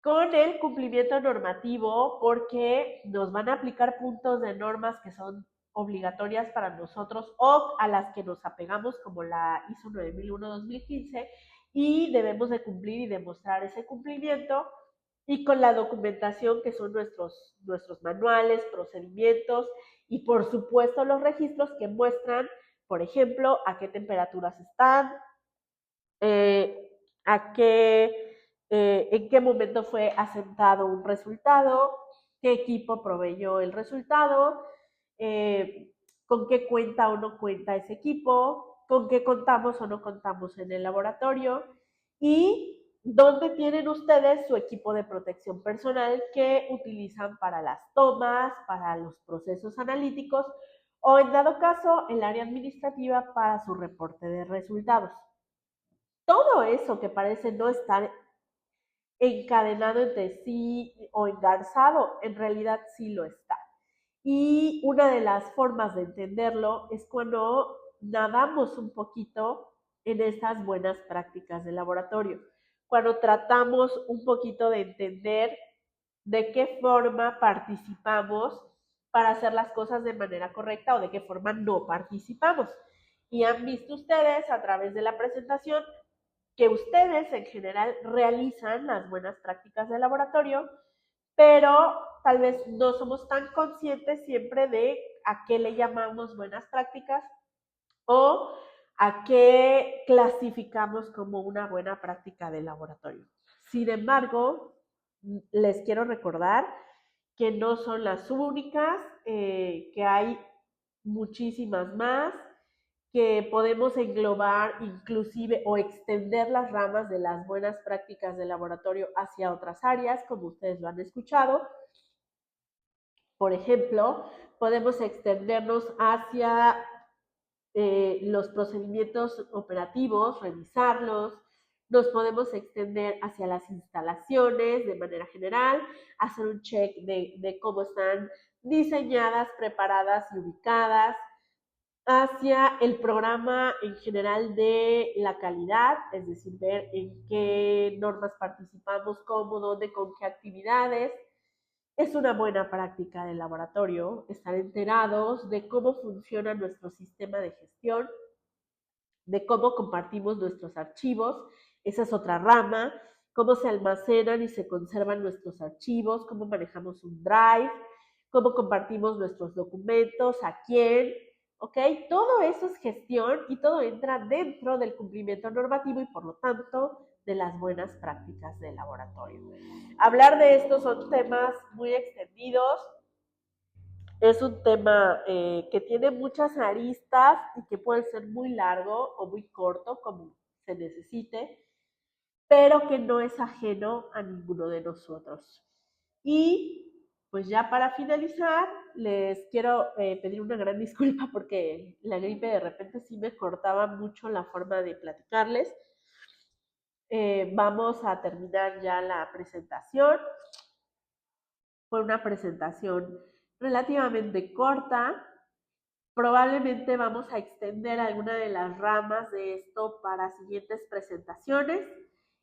con el cumplimiento normativo, porque nos van a aplicar puntos de normas que son obligatorias para nosotros o a las que nos apegamos, como la ISO 9001-2015, y debemos de cumplir y demostrar ese cumplimiento, y con la documentación que son nuestros manuales, procedimientos y por supuesto los registros que muestran, por ejemplo, a qué temperaturas están, en qué momento fue asentado un resultado, qué equipo proveyó el resultado, con qué cuenta o no cuenta ese equipo, con qué contamos o no contamos en el laboratorio, y dónde tienen ustedes su equipo de protección personal que utilizan para las tomas, para los procesos analíticos o, en dado caso, el área administrativa para su reporte de resultados. Todo eso que parece no estar encadenado entre sí o engarzado, en realidad sí lo está. Y una de las formas de entenderlo es cuando nadamos un poquito en estas buenas prácticas de laboratorio, cuando tratamos un poquito de entender de qué forma participamos para hacer las cosas de manera correcta o de qué forma no participamos. Y han visto ustedes a través de la presentación que ustedes en general realizan las buenas prácticas de laboratorio, pero tal vez no somos tan conscientes siempre de a qué le llamamos buenas prácticas o a qué clasificamos como una buena práctica de laboratorio. Sin embargo, les quiero recordar que no son las únicas, que hay muchísimas más, que podemos englobar inclusive o extender las ramas de las buenas prácticas de laboratorio hacia otras áreas, como ustedes lo han escuchado. Por ejemplo, podemos extendernos hacia los procedimientos operativos, revisarlos, nos podemos extender hacia las instalaciones de manera general, hacer un check de cómo están diseñadas, preparadas y ubicadas, hacia el programa en general de la calidad, es decir, ver en qué normas participamos, cómo, dónde, con qué actividades. Es una buena práctica del laboratorio estar enterados de cómo funciona nuestro sistema de gestión, de cómo compartimos nuestros archivos, esa es otra rama, cómo se almacenan y se conservan nuestros archivos, cómo manejamos un drive, cómo compartimos nuestros documentos, a quién, ¿ok? Todo eso es gestión y todo entra dentro del cumplimiento normativo y por lo tanto de las buenas prácticas del laboratorio. Hablar de estos son temas muy extendidos, es un tema que tiene muchas aristas y que puede ser muy largo o muy corto, como se necesite, pero que no es ajeno a ninguno de nosotros. Y pues ya para finalizar, les quiero pedir una gran disculpa porque la gripe de repente sí me cortaba mucho la forma de platicarles. Vamos a terminar ya la presentación. Fue una presentación relativamente corta. Probablemente vamos a extender alguna de las ramas de esto para siguientes presentaciones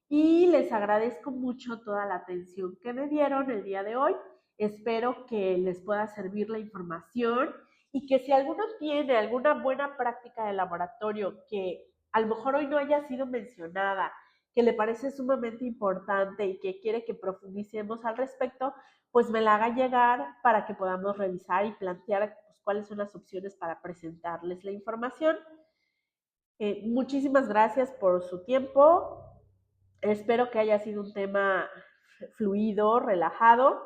y les agradezco mucho toda la atención que me dieron el día de hoy. Espero que les pueda servir la información y que si alguno tiene alguna buena práctica de laboratorio que a lo mejor hoy no haya sido mencionada, que le parece sumamente importante y que quiere que profundicemos al respecto, pues me la haga llegar para que podamos revisar y plantear pues, cuáles son las opciones para presentarles la información. Muchísimas gracias por su tiempo. Espero que haya sido un tema fluido, relajado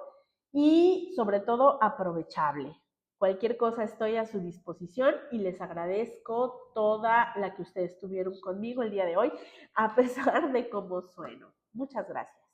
y sobre todo aprovechable. Cualquier cosa estoy a su disposición y les agradezco toda la que ustedes tuvieron conmigo el día de hoy, a pesar de cómo sueno. Muchas gracias.